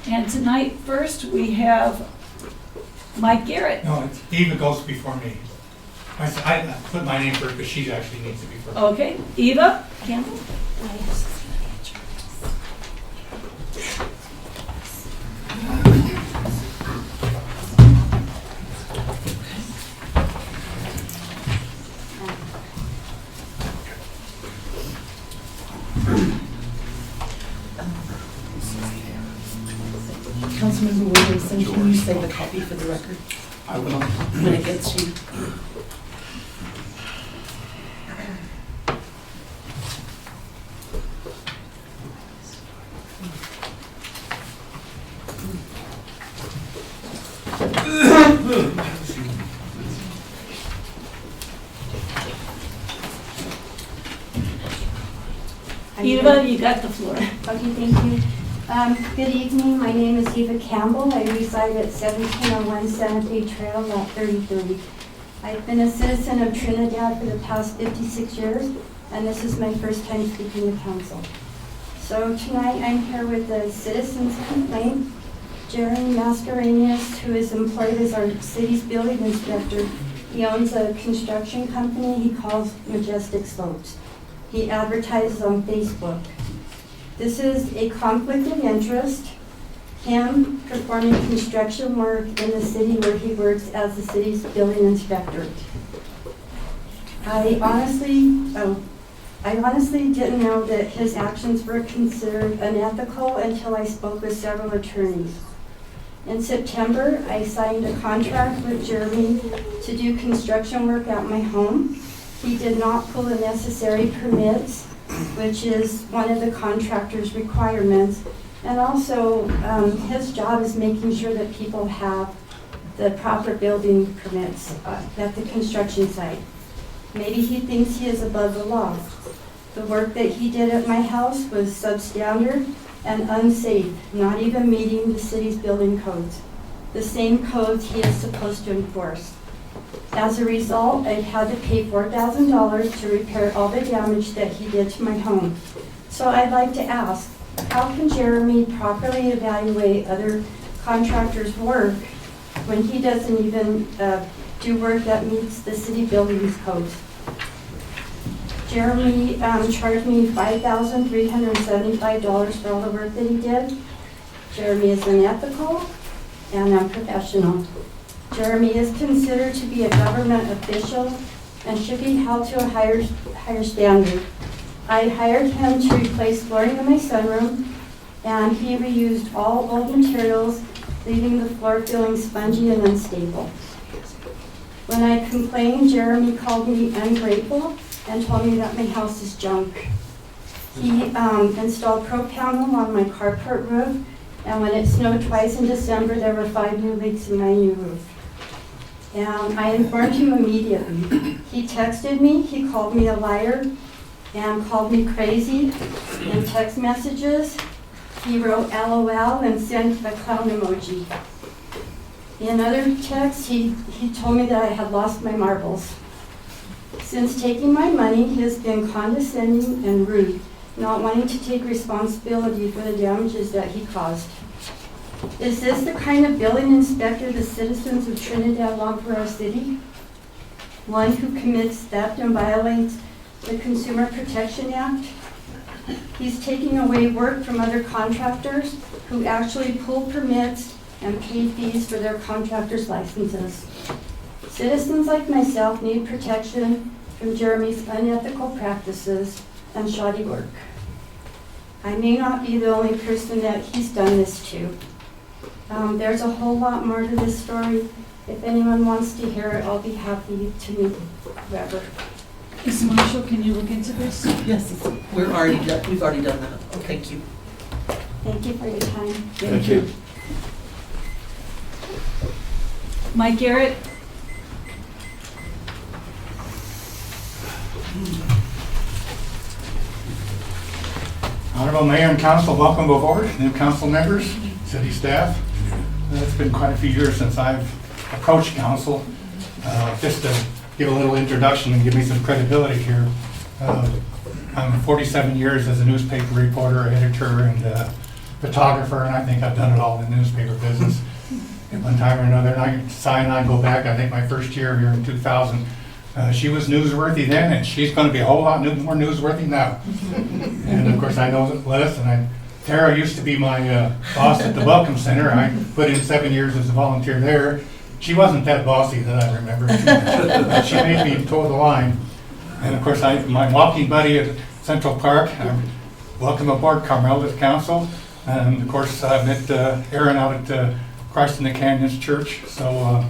Speaker 10: And tonight, first, we have Mike Garrett.
Speaker 14: No, Eva goes before me. I put my name first, but she actually needs to be first.
Speaker 10: Okay, Eva Campbell.
Speaker 1: Councilmember Williamson, can you save a copy for the record
Speaker 2: I will.
Speaker 1: when it gets to you?
Speaker 10: Eva, you got the floor.
Speaker 15: Okay, thank you. Good evening. My name is Eva Campbell. I reside at 1701 Santa Fe Trail, lot 3030. I've been a citizen of Trinidad for the past 56 years, and this is my first time speaking to council. So tonight I'm here with a citizen's complaint. Jeremy Mascarenas, who is employed as our city's building inspector, he owns a construction company he calls Majestic Slopes. He advertises on Facebook. This is a conflict of interest, him performing construction work in the city where he works as the city's building inspector. I honestly didn't know that his actions were considered unethical until I spoke with several attorneys. In September, I signed a contract with Jeremy to do construction work at my home. He did not pull the necessary permits, which is one of the contractor's requirements. And also, his job is making sure that people have the proper building permits at the construction site. Maybe he thinks he is above the law. The work that he did at my house was substandard and unsafe, not even meeting the city's building codes, the same codes he is supposed to enforce. As a result, I've had to pay $4,000 to repair all the damage that he did to my home. So I'd like to ask, how can Jeremy properly evaluate other contractors' work when he doesn't even do work that meets the city buildings codes? Jeremy charged me $5,375 for all the work that he did. Jeremy is unethical and unprofessional. Jeremy is considered to be a government official and should be held to a higher standard. I hired him to replace flooring in my sunroom, and he reused all old materials, leaving the floor feeling spongy and unstable. When I complained, Jeremy called me ungrateful and told me that my house is junk. He installed pro panel on my carport roof And when it snowed twice in December, there were 5 new leaks in my new roof. And I informed him immediately. He texted me, he called me a liar, and called me crazy in text messages. He wrote LOL and sent a clown emoji. In other texts, he told me that I had lost my marbles. Since taking my money, he has been condescending and rude, not wanting to take responsibility for the damages that he caused. Is this the kind of building inspector the citizens of Trinidad want for our city? One who commits theft and violates the Consumer Protection Act? He's taking away work from other contractors who actually pull permits and pay fees for their contractors' licenses. Citizens like myself need protection from Jeremy's unethical practices and shoddy work. I may not be the only person that he's done this to. There's a whole lot more to this story. If anyone wants to hear it, I'll be happy to meet whoever.
Speaker 10: Ms. Marshall, can you look into this?
Speaker 1: Yes, we've already done that. Oh, thank you.
Speaker 15: Thank you for your time.
Speaker 1: Thank you.
Speaker 10: Mike Garrett?
Speaker 14: Honorable Mayor and Council, welcome aboard, new council members, city staff. It's been quite a few years since I've approached council. Just to give a little introduction and give me some credibility here. I'm 47 years as a newspaper reporter, editor, and photographer, and I think I've done it all in the newspaper business at one time or another. And I decided I'd go back, I think my first year here in 2000. She was newsworthy then, and she's going to be a whole lot more newsworthy now. And of course, I know Les, and Tara used to be my boss at the Welcome Center. I put in 7 years as a volunteer there. She wasn't that bossy that I remember. She made me toe the line. And of course, my walking buddy at Central Park, welcome aboard, Carmel, to the council. And of course, I met Aaron out at Christ in the Canyons Church. So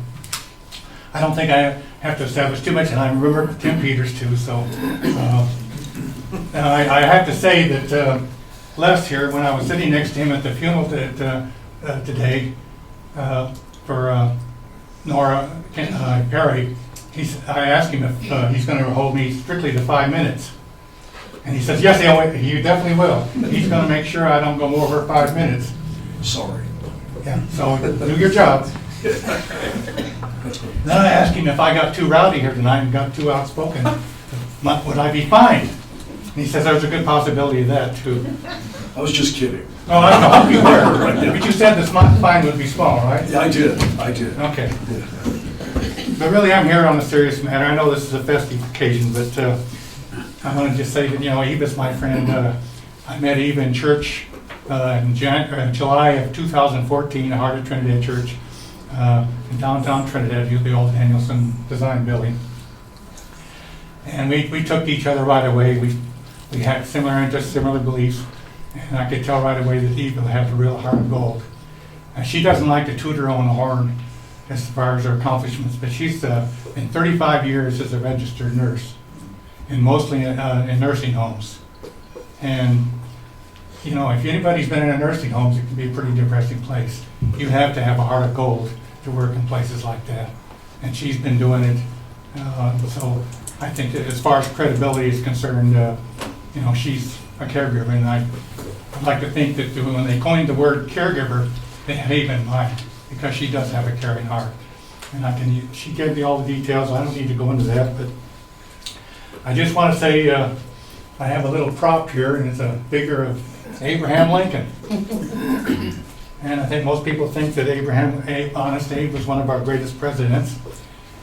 Speaker 14: I don't think I have to establish too much. And I remember Tim Peters too. So I have to say that Les here, when I was sitting next to him at the funeral today for Nora Perry, I asked him if he's going to hold me strictly to 5 minutes. And he says, yes, he definitely will. He's going to make sure I don't go over 5 minutes.
Speaker 8: Sorry.
Speaker 14: Yeah, so do your job. Then I asked him if I got too rowdy here tonight and got too outspoken, would I be fined? And he says there's a good possibility of that too.
Speaker 8: I was just kidding.
Speaker 14: Oh, I hope you were. But you said the fine would be small, right?
Speaker 8: Yeah, I did.
Speaker 14: Okay.
Speaker 8: Yeah.
Speaker 14: But really, I'm here on a serious matter. I know this is a festive occasion, but I want to just say that, Eva's my friend. I met Eva in church in July of 2014, at Heart of Trinidad Church in downtown Trinidad, the old Danielson Design Building. And we took to each other right away. We had similar interests, similar beliefs, and I could tell right away that Eva had a real heart of gold. She doesn't like to toot her own horn as far as her accomplishments, but she's been 35 years as a registered nurse, and mostly in nursing homes. And if anybody's been in a nursing home, it can be a pretty depressing place. You have to have a heart of gold to work in places like that, and she's been doing it. So I think that as far as credibility is concerned, she's a caregiver, and I'd like to think that when they coined the word caregiver, they had Eva in mind, because she does have a caring heart. And she gave me all the details. I don't need to go into that, but I just want to say I have a little prop here, and it's a figure of Abraham Lincoln. And I think most people think that Honest Abe was one of our greatest presidents,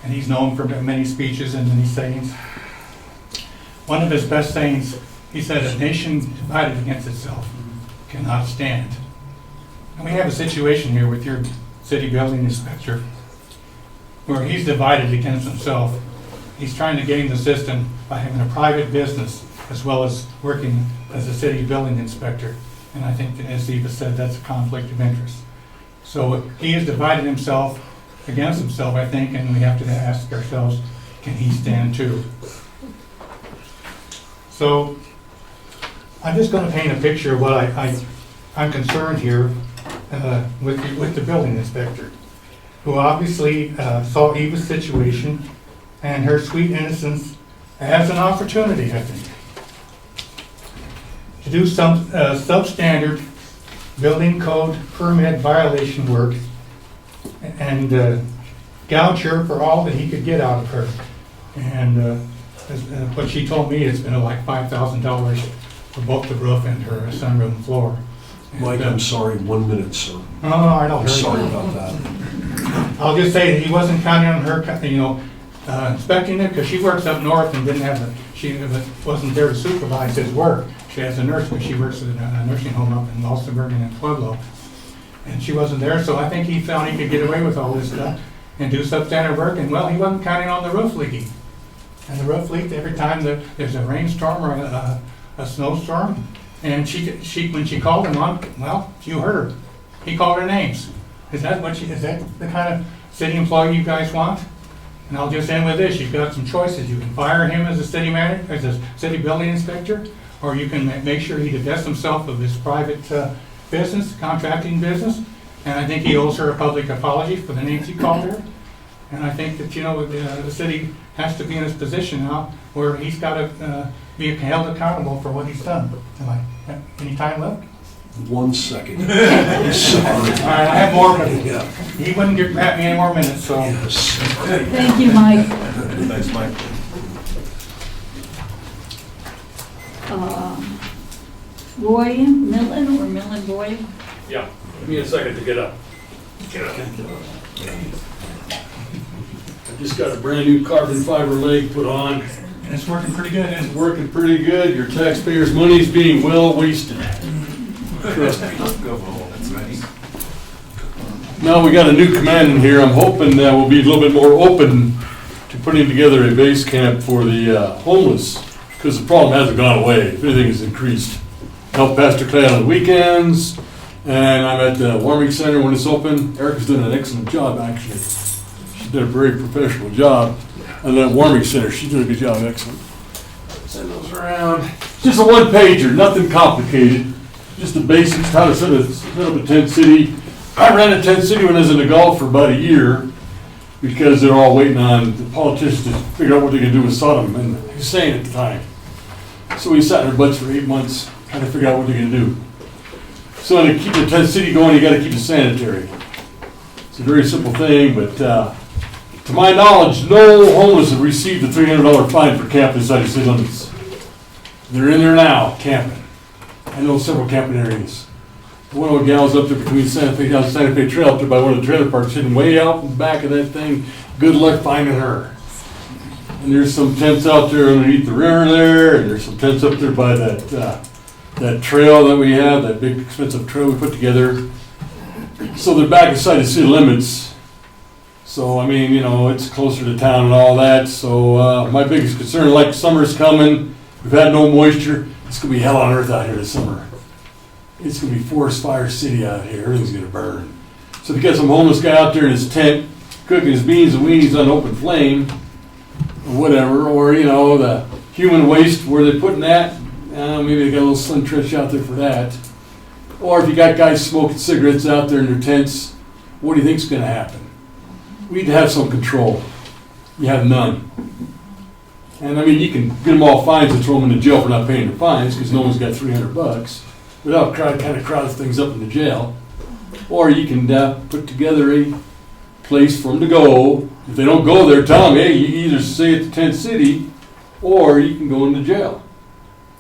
Speaker 14: and he's known for many speeches and many sayings. One of his best sayings, he said, "A nation divided against itself cannot stand." And we have a situation here with your city building inspector where he's divided against himself. He's trying to game the system by having a private business as well as working as a city building inspector. And I think, as Eva said, that's a conflict of interest. So he has divided himself against himself, I think, and we have to ask ourselves, can he stand too? So I'm just going to paint a picture of what I'm concerned here. with the building inspector, who obviously saw Eva's situation and her sweet innocence as an opportunity, I think, to do some substandard building code permit violation work and gouge her for all that he could get out of her. And what she told me, it's been like $5,000 for both the roof and her sunroom floor.
Speaker 8: Mike, I'm sorry, 1 minute, sir.
Speaker 14: No, I don't.
Speaker 8: I'm sorry about that.
Speaker 14: I'll just say that he wasn't counting on her, inspecting it, because she works up north and didn't have she wasn't there to supervise his work. She has a nurse, but she works at a nursing home up in Walsenburg and in Pueblo. And she wasn't there, so I think he found he could get away with all this stuff and do substandard work, and well, he wasn't counting on the roof leaking. And the roof leaked every time there's a rainstorm or a snowstorm. And when she called him on, well, you heard her. He called her names. Is that the kind of city employee you guys want? And I'll just end with this. You've got some choices. You can fire him as a city manager, as a city building inspector, or you can make sure he divests himself of his private business, contracting business. And I think he owes her a public apology for the names he called her. And I think that, the city has to be in his position now where he's got to be held accountable for what he's done. Any time left?
Speaker 8: 1 second. I'm sorry.
Speaker 14: All right, I have more, but he wouldn't grant me any more minutes, so.
Speaker 8: Yes.
Speaker 10: Thank you, Mike.
Speaker 7: Thanks, Mike.
Speaker 10: Roy Millen or Millen Roy?
Speaker 16: Yeah, give me a second to get up. I just got a brand new carbon fiber leg put on.
Speaker 14: And it's working pretty good, isn't
Speaker 16: It's working pretty good. Your taxpayers' money's being well wasted. Trust me. Now we got a new command in here. I'm hoping that we'll be a little bit more open to putting together a base camp for the homeless, because the problem hasn't gone away. If anything, has increased. Help Pastor Clay on the weekends, and I'm at the warming center when it's open. Erica's done an excellent job, actually. She did a very professional job. And that warming center, she's doing a good job, excellent. Send those around. Just a one-pager, nothing complicated. Just the basics, how to set up a tent city. I ran a tent city when I was in the Gulf for about a year because they're all waiting on the politicians to figure out what they can do with Saddam and Hussein at the time. So we sat in our butts for 8 months trying to figure out what they're going to do. So to keep the tent city going, you got to keep it sanitary. It's a very simple thing, but to my knowledge, no homeless have received a $300 fine for camping inside the city limits. They're in there now, camping. I know several camping areas. One of the gals up there between Santa Fe Trail up there by one of the trailer parks, sitting way out in the back of that thing. Good luck finding her. And there's some tents out there underneath the river there, and there's some tents up there by that trail that we have, that big expensive trail we put together. So they're back inside the city limits. So, I mean, it's closer to town and all that. So my biggest concern, like summer's coming, we've had no moisture. It's going to be hell on earth out here this summer. It's going to be forest fire city out here. Everything's going to burn. So if you got some homeless guy out there in his tent, cooking his beans and weenies on open flame, or whatever, or, the human waste, where they're putting that, maybe they got a little slim trench out there for that. Or if you got guys smoking cigarettes out there in their tents, what do you think's going to happen? We need to have some control. You have none. And I mean, you can get them all fines and throw them in the jail for not paying their fines because no one's got $300 without kind of crowding things up in the jail. Or you can put together a place for them to go. If they don't go there, tell them, hey, you can either stay at the tent city or you can go into jail.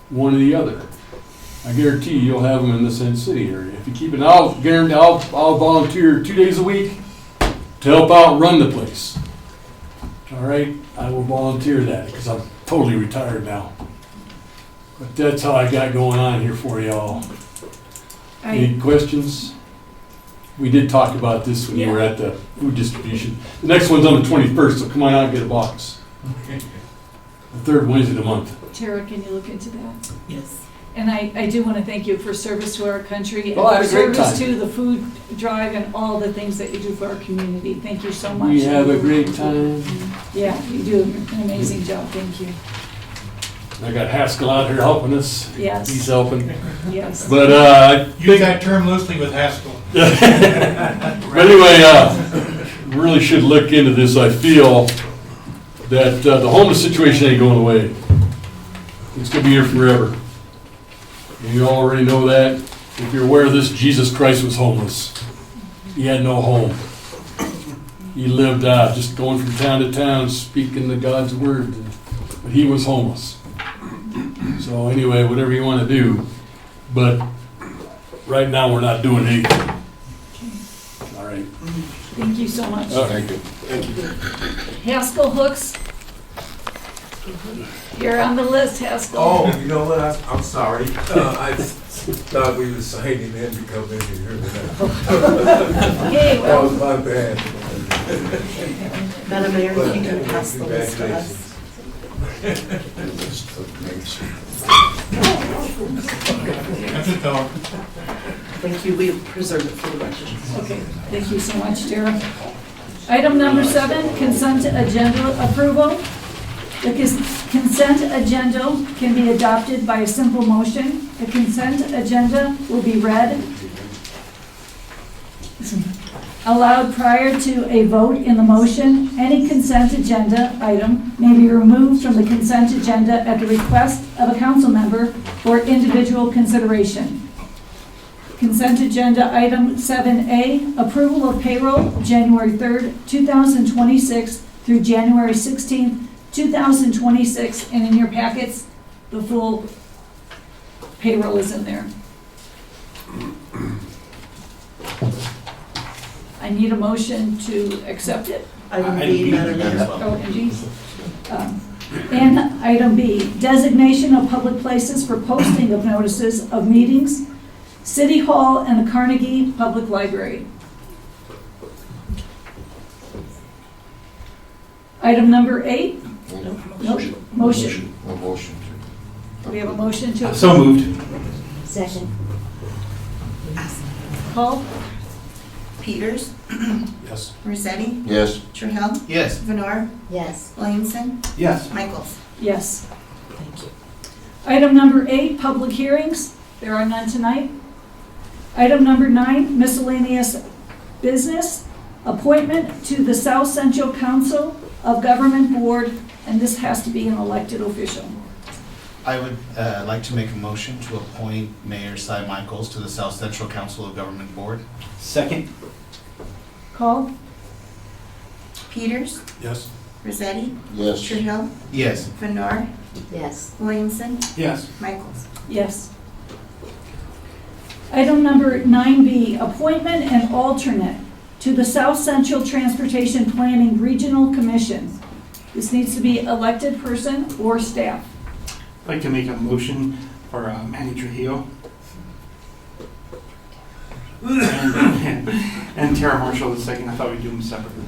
Speaker 16: One or the other. I guarantee you'll have them in the tent city area. If you keep it, I'll volunteer 2 days a week to help out run the place. All right, I will volunteer that because I'm totally retired now. But that's how I got going on here for y'all. Any questions? We did talk about this when you were at the food distribution. The next one's on the 21st, so come on out and get a box.
Speaker 14: Okay.
Speaker 2: The third Wednesday of the month.
Speaker 10: Tara, can you look into that?
Speaker 1: Yes.
Speaker 10: And I do want to thank you for service to our country and
Speaker 2: Oh, I had
Speaker 10: for
Speaker 2: a great
Speaker 10: service
Speaker 2: time.
Speaker 10: to the food drive and all the things that you do for our community. Thank you so much.
Speaker 2: We have a great time.
Speaker 10: Yeah, you do an amazing job. Thank you.
Speaker 16: I got Haskell out here helping us.
Speaker 10: Yes.
Speaker 16: He's helping.
Speaker 10: Yes.
Speaker 16: But I
Speaker 14: Use that term loosely with Haskell.
Speaker 16: But anyway, really should look into this. I feel that the homeless situation ain't going away. It's gonna be here forever. And you already know that. If you're aware of this, Jesus Christ was homeless. He had no home. He lived just going from town to town, speaking the God's word. But he was homeless. So anyway, whatever you want to do, but right now we're not doing anything. All right.
Speaker 10: Thank you so much.
Speaker 12: Thank you.
Speaker 10: Haskell Hooks. You're on the list, Haskell.
Speaker 17: Oh, you know what? I'm sorry. I thought we were signing in to come in here.
Speaker 10: Okay,
Speaker 17: That
Speaker 10: well,
Speaker 17: was my bad.
Speaker 1: Madam Mayor, if you can pass the list to us.
Speaker 14: That's a dog.
Speaker 1: Thank you, we preserve it for the record.
Speaker 10: okay, thank you so much, Tara. Item number 7, consent agenda approval. The consent agenda can be adopted by a simple motion. The consent agenda will be read aloud prior to a vote in the motion. Any consent agenda item may be removed from the consent agenda at the request of a council member for individual consideration. Consent agenda item 7A, approval of payroll January 3rd, 2026 through January 16th, 2026, and in your packets, the full payroll is in there. I need a motion to accept it.
Speaker 1: Item B, Madam Mayor.
Speaker 10: Oh, and G. And item B, designation of public places for posting of notices of meetings, City Hall and the Carnegie Public Library. Item number 8. Nope. Motion.
Speaker 12: No motion.
Speaker 10: Do we have a motion to?
Speaker 2: So moved.
Speaker 13: Second.
Speaker 10: Call?
Speaker 4: Peters,
Speaker 8: Yes.
Speaker 4: Rossetti,
Speaker 12: Yes.
Speaker 4: Trahell,
Speaker 2: Yes.
Speaker 4: Venor,
Speaker 13: Yes.
Speaker 4: Williamson,
Speaker 2: Yes.
Speaker 4: Michaels.
Speaker 10: Yes.
Speaker 1: Thank you.
Speaker 10: Item number 8, public hearings. There are none tonight. Item number 9, miscellaneous business. Appointment to the South Central Council of Government Board, and this has to be an elected official.
Speaker 18: I would like to make a motion to appoint Mayor Cy Michaels to the South Central Council of Government Board.
Speaker 2: Second.
Speaker 10: Call?
Speaker 4: Peters,
Speaker 8: Yes.
Speaker 4: Rossetti,
Speaker 12: Yes.
Speaker 4: Trahell,
Speaker 18: Yes.
Speaker 4: Venor,
Speaker 13: Yes.
Speaker 4: Williamson,
Speaker 2: Yes.
Speaker 4: Michaels.
Speaker 10: Yes. Item number 9B, appointment and alternate to the South Central Transportation Planning Regional Commission. This needs to be elected person or staff.
Speaker 2: I'd like to make a motion for Manny Trujillo. And Tara Marshall the second. I thought we'd do them separately.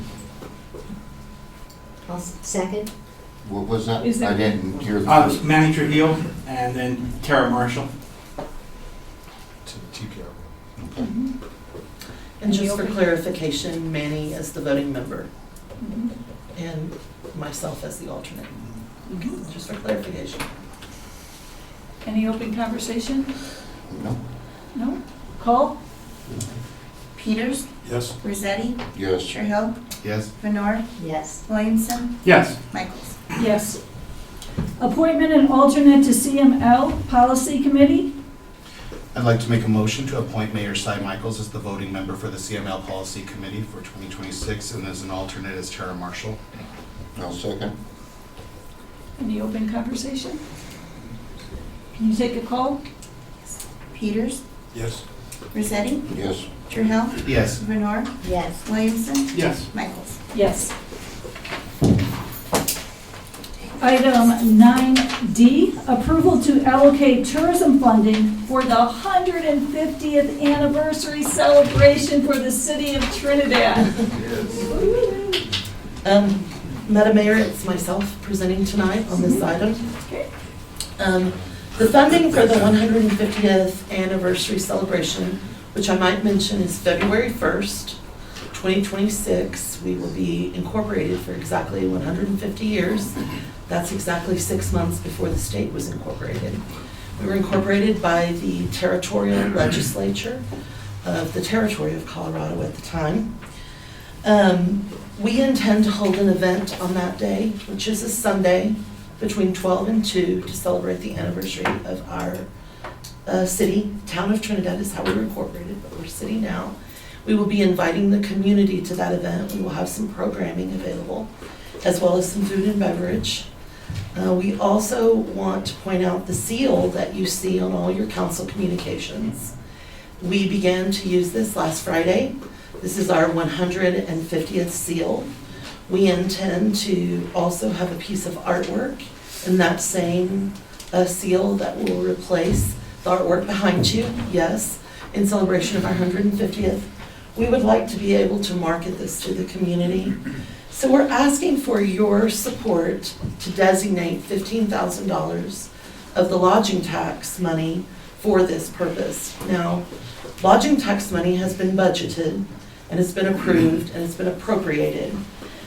Speaker 13: I'll second.
Speaker 12: What was that?
Speaker 10: Is there-
Speaker 12: I didn't hear the first.
Speaker 2: Manny Trujillo and then Tara Marshall.
Speaker 1: And just for clarification, Manny is the voting member
Speaker 10: Mhm.
Speaker 1: and myself as the alternate. Just for clarification.
Speaker 10: Any open conversation?
Speaker 12: No?
Speaker 10: No? Call?
Speaker 4: Peters,
Speaker 8: Yes.
Speaker 4: Rossetti,
Speaker 12: Yes.
Speaker 4: Trahell,
Speaker 18: Yes.
Speaker 4: Venor,
Speaker 13: Yes.
Speaker 4: Williamson,
Speaker 2: Yes.
Speaker 4: Michaels.
Speaker 10: Yes. Appointment and alternate to CML Policy Committee.
Speaker 18: I'd like to make a motion to appoint Mayor Cy Michaels as the voting member for the CML Policy Committee for 2026, and as an alternate as Tara Marshall.
Speaker 12: I'll second.
Speaker 10: Any open conversation? Can you take a call?
Speaker 4: Peters,
Speaker 8: Yes.
Speaker 4: Rossetti,
Speaker 12: Yes.
Speaker 4: Trahell,
Speaker 18: Yes.
Speaker 4: Venor,
Speaker 13: Yes.
Speaker 4: Williamson,
Speaker 2: Yes.
Speaker 4: Michaels.
Speaker 10: Yes. Item 9D, approval to allocate tourism funding for the 150th anniversary celebration for the city of Trinidad.
Speaker 1: Madam Mayor, it's myself presenting tonight on this item.
Speaker 10: Okay.
Speaker 1: The funding for the 150th anniversary celebration, which I might mention is February 1st, 2026. We will be incorporated for exactly 150 years. That's exactly 6 months before the state was incorporated. We were incorporated by the territorial legislature of the territory of Colorado at the time. We intend to hold an event on that day, which is a Sunday, between 12 and 2 to celebrate the anniversary of our city. Town of Trinidad is how we were incorporated, but we're city now. We will be inviting the community to that event. We will have some programming available, as well as some food and beverage. We also want to point out the seal that you see on all your council communications. We began to use this last Friday. This is our 150th seal. We intend to also have a piece of artwork in that same seal that will replace the artwork behind you, yes, in celebration of our 150th. We would like to be able to market this to the community. So we're asking for your support to designate $15,000 of the lodging tax money for this purpose. Now, lodging tax money has been budgeted, and it's been approved, and it's been appropriated.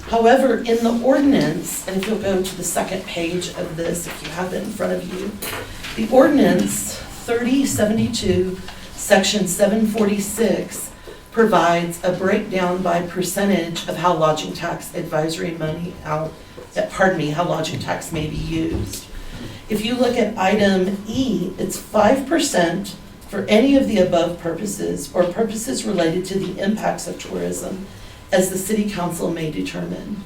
Speaker 1: However, in the ordinance, and if you'll go to the second page of this, if you have it in front of you, the ordinance 3072, section 746, provides a breakdown by percentage of how lodging tax advisory money, how lodging tax may be used. If you look at item E, it's 5% for any of the above purposes or purposes related to the impacts of tourism as the city council may determine.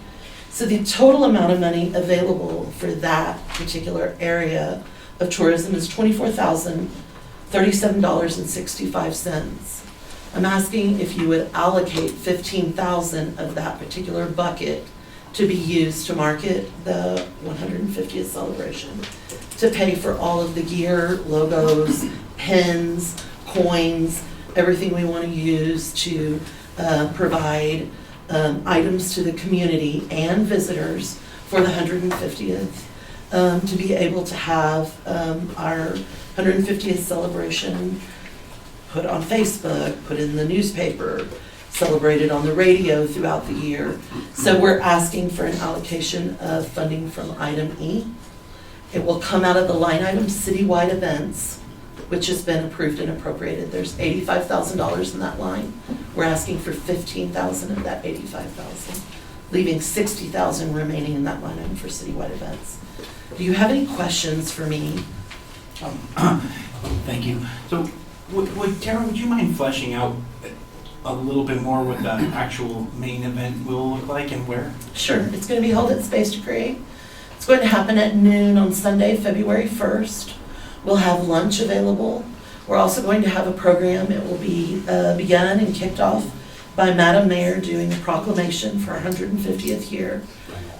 Speaker 1: So the total amount of money available for that particular area of tourism is $24,037.65. I'm asking if you would allocate $15,000 of that particular bucket to be used to market the 150th celebration, to pay for all of the gear, logos, pins, coins, everything we want to use to provide items to the community and visitors for the 150th, to be able to have our 150th celebration put on Facebook, put in the newspaper, celebrated on the radio throughout the year. So we're asking for an allocation of funding from item E. It will come out of the line item citywide events, which has been approved and appropriated. There's $85,000 in that line. We're asking for $15,000 of that $85,000, leaving $60,000 remaining in that line item for citywide events. Do you have any questions for me?
Speaker 2: Thank you. So, Tara, would you mind fleshing out a little bit more what the actual main event will look like and where?
Speaker 1: Sure. It's going to be held at Space to Create. It's going to happen at noon on Sunday, February 1st. We'll have lunch available. We're also going to have a program. It will be begun and kicked off by Madam Mayor doing a proclamation for our 150th year.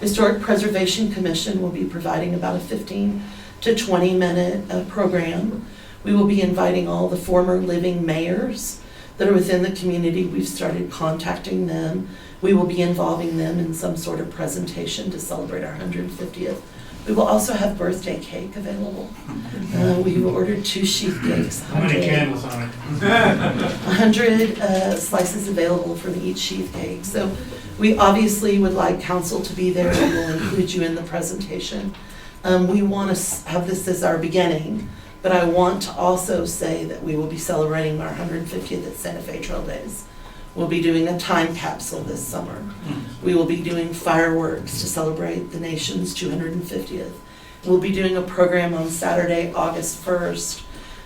Speaker 1: Historic Preservation Commission will be providing about a 15 to 20 minute program. We will be inviting all the former living mayors that are within the community. We've started contacting them. We will be involving them in some sort of presentation to celebrate our 150th. We will also have birthday cake available. We ordered 2 sheath cakes.
Speaker 14: How many candles on it?
Speaker 1: 100 slices available from each sheath cake. So we obviously would like council to be there. We will include you in the presentation. We want to have this as our beginning, but I want to also say that we will be celebrating our 150th at Santa Fe Trail Days. We'll be doing a time capsule this summer. We will be doing fireworks to celebrate the nation's 250th. We'll be doing a program on Saturday, August 1st,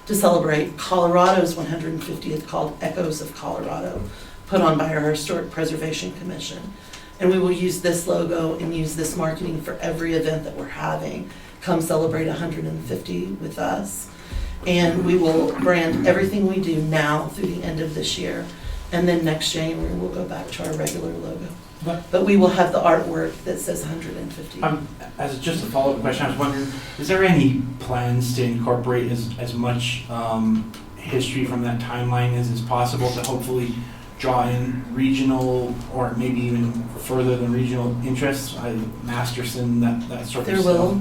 Speaker 1: to celebrate Colorado's 150th called Echoes of Colorado, put on by our Historic Preservation Commission. And we will use this logo and use this marketing for every event that we're having. Come celebrate 150 with us. And we will brand everything we do now through the end of this year. And then next January, we'll go back to our regular logo. But we will have the artwork that says 150.
Speaker 2: As just a follow-up question, I was wondering, is there any plans to incorporate as much history from that timeline as is possible to hopefully draw in regional or maybe even further than regional interests, Masterson, that sort of
Speaker 1: There
Speaker 2: stuff?
Speaker 1: will.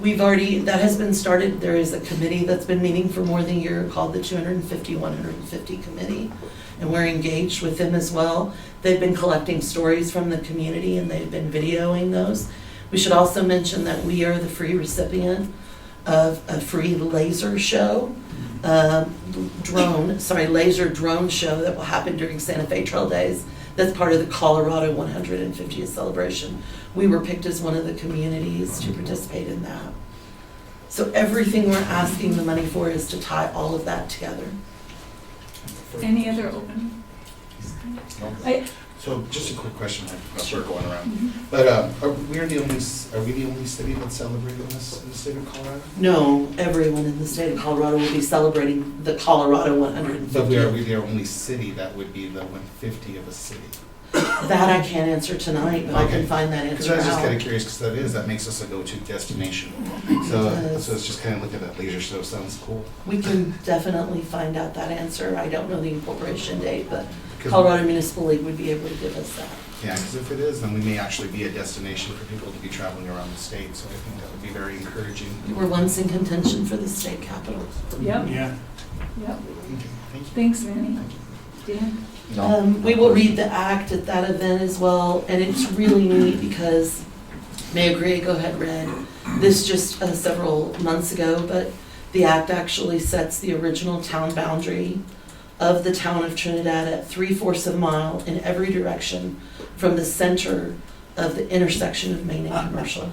Speaker 1: That has been started. There is a committee that's been meeting for more than a year called the 250-150 Committee, and we're engaged with them as well. They've been collecting stories from the community and they've been videoing those. We should also mention that we are the free recipient of a free laser show, laser drone show that will happen during Santa Fe Trail Days. That's part of the Colorado 150th celebration. We were picked as one of the communities to participate in that. So everything we're asking the money for is to tie all of that together.
Speaker 10: Any other opening?
Speaker 18: So just a quick question, we're going around.
Speaker 10: Mhm.
Speaker 18: But are we the only city that's celebrating this in the state of Colorado?
Speaker 1: No, everyone in the state of Colorado will be celebrating the Colorado 150th.
Speaker 18: But are we the only city that would be the 150 of a city?
Speaker 1: That I can't answer tonight, but I can find that
Speaker 18: Because
Speaker 1: answer
Speaker 18: I was just kind of
Speaker 1: out.
Speaker 18: curious, because that makes us a go-to destination. So it's just kind of looking at that laser show, sounds cool.
Speaker 1: We can definitely find out that answer. I don't know the incorporation date, but
Speaker 18: 'Cause-
Speaker 1: Colorado Municipal League would be able to give us that.
Speaker 18: Yeah, because if it is, then we may actually be a destination for people to be traveling around the state, so I think that would be very encouraging.
Speaker 1: We were once in contention for the state capital.
Speaker 10: Yep.
Speaker 14: Yeah.
Speaker 10: Yep.
Speaker 18: Thank you.
Speaker 10: Thanks, Manny. Dan?
Speaker 1: We will read the act at that event as well, and it's really neat because, Mayor Gray, go ahead, Red. This just several months ago, but the act actually sets the original town boundary of the town of Trinidad at 3/4 of a mile in every direction from the center of the intersection of Main and Commercial.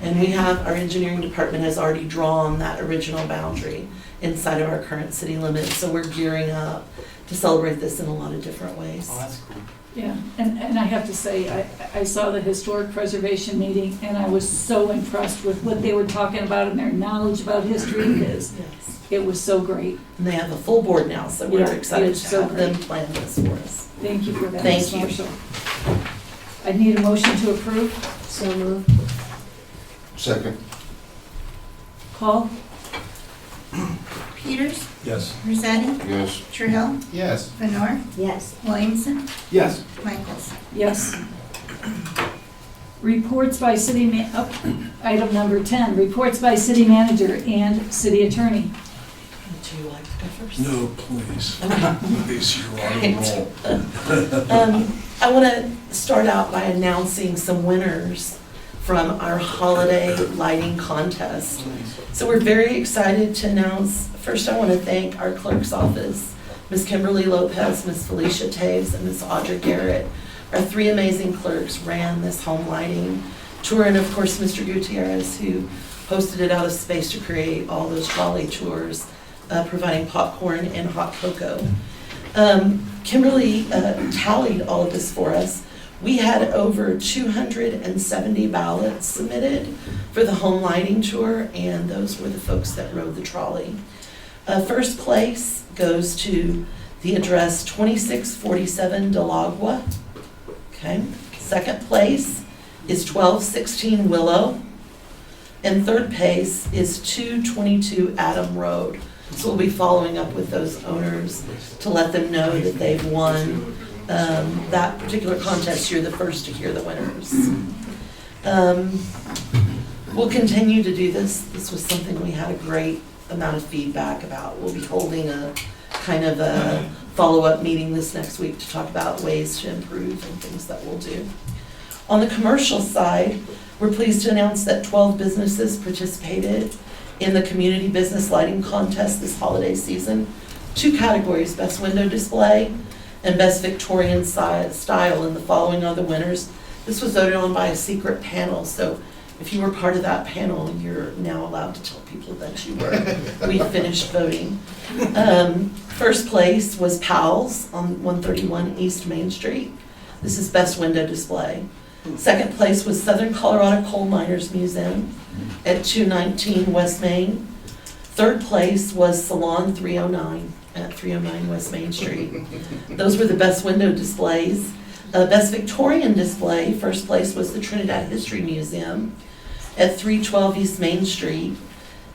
Speaker 1: And we have, our engineering department has already drawn that original boundary inside of our current city limits, so we're gearing up to celebrate this in a lot of different ways.
Speaker 2: Oh, that's cool.
Speaker 10: Yeah, and I have to say, I saw the historic preservation meeting, and I was so impressed with what they were talking about and their knowledge about history, because
Speaker 1: Yes.
Speaker 10: it was so great.
Speaker 1: And they have a full board now, so we're
Speaker 10: Yeah,
Speaker 1: excited
Speaker 10: it's
Speaker 1: to
Speaker 10: so
Speaker 1: have them plan this for us.
Speaker 10: Thank you for that,
Speaker 1: Thank
Speaker 10: Ms.
Speaker 1: you.
Speaker 10: Marshall. I need a motion to approve.
Speaker 13: So moved.
Speaker 12: Second.
Speaker 10: Call?
Speaker 4: Peters,
Speaker 7: Yes.
Speaker 4: Rosetti,
Speaker 12: Yes.
Speaker 4: Trahell,
Speaker 18: Yes.
Speaker 4: Lenore,
Speaker 13: Yes.
Speaker 4: Williamson,
Speaker 14: Yes.
Speaker 4: Michaels.
Speaker 10: Yes. Reports by item number 10, reports by city manager and city attorney.
Speaker 1: Would you like to go first?
Speaker 8: No, please.
Speaker 1: Okay.
Speaker 8: Please, you're on a roll.
Speaker 1: I want to start out by announcing some winners from our holiday lighting contest. So we're very excited to announce, first I want to thank our clerk's office, Ms. Kimberly Lopez, Ms. Felicia Taves, and Ms. Audra Garrett. Our three amazing clerks ran this home lighting tour, and of course Mr. Gutierrez, who hosted it out of space to create all those trolley tours, providing popcorn and hot cocoa. Kimberly tallied all of this for us. We had over 270 ballots submitted for the home lighting tour, and those were the folks that rode the trolley. First place goes to the address 2647 Delagua. Okay. Second place is 1216 Willow. And third place is 222 Adam Road. So we'll be following up with those owners to let them know that they've won that particular contest. You're the first to hear the winners. We'll continue to do this. This was something we had a great amount of feedback about. We'll be holding a kind of a follow-up meeting this next week to talk about ways to improve and things that we'll do. On the commercial side, we're pleased to announce that 12 businesses participated in the Community Business Lighting Contest this holiday season. 2 categories, Best Window Display and Best Victorian Style, and the following are the winners. This was voted on by a secret panel, so if you were part of that panel, you're now allowed to tell people that you were. We finished voting. First place was Powell's on 131 East Main Street. This is Best Window Display. Second place was Southern Colorado Coal Miners Museum at 219 West Main. Third place was Salon 309 at 309 West Main Street. Those were the best window displays. Best Victorian display, first place was the Trinidad History Museum at 312 East Main Street.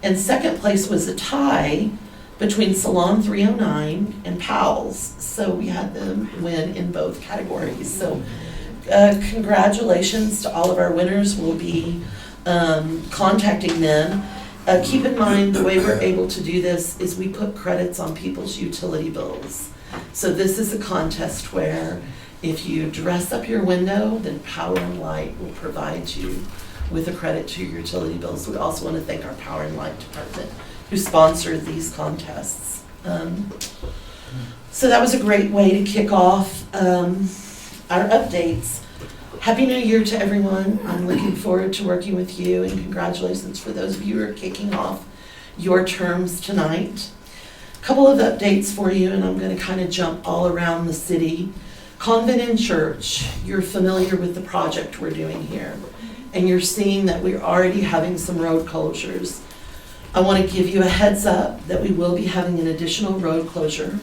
Speaker 1: And second place was a tie between Salon 309 and Powell's. So we had them win in both categories. So congratulations to all of our winners. We'll be contacting them. Keep in mind, the way we're able to do this is we put credits on people's utility bills. So this is a contest where if you dress up your window, then Power and Light will provide you with a credit to your utility bills. We also want to thank our Power and Light Department who sponsored these contests. So that was a great way to kick off our updates. Happy New Year to everyone. I'm looking forward to working with you, and congratulations for those of you who are kicking off your terms tonight. A couple of updates for you, and I'm going to kind of jump all around the city. Convent and church, you're familiar with the project we're doing here, and you're seeing that we're already having some road closures. I want to give you a heads up that we will be having an additional road closure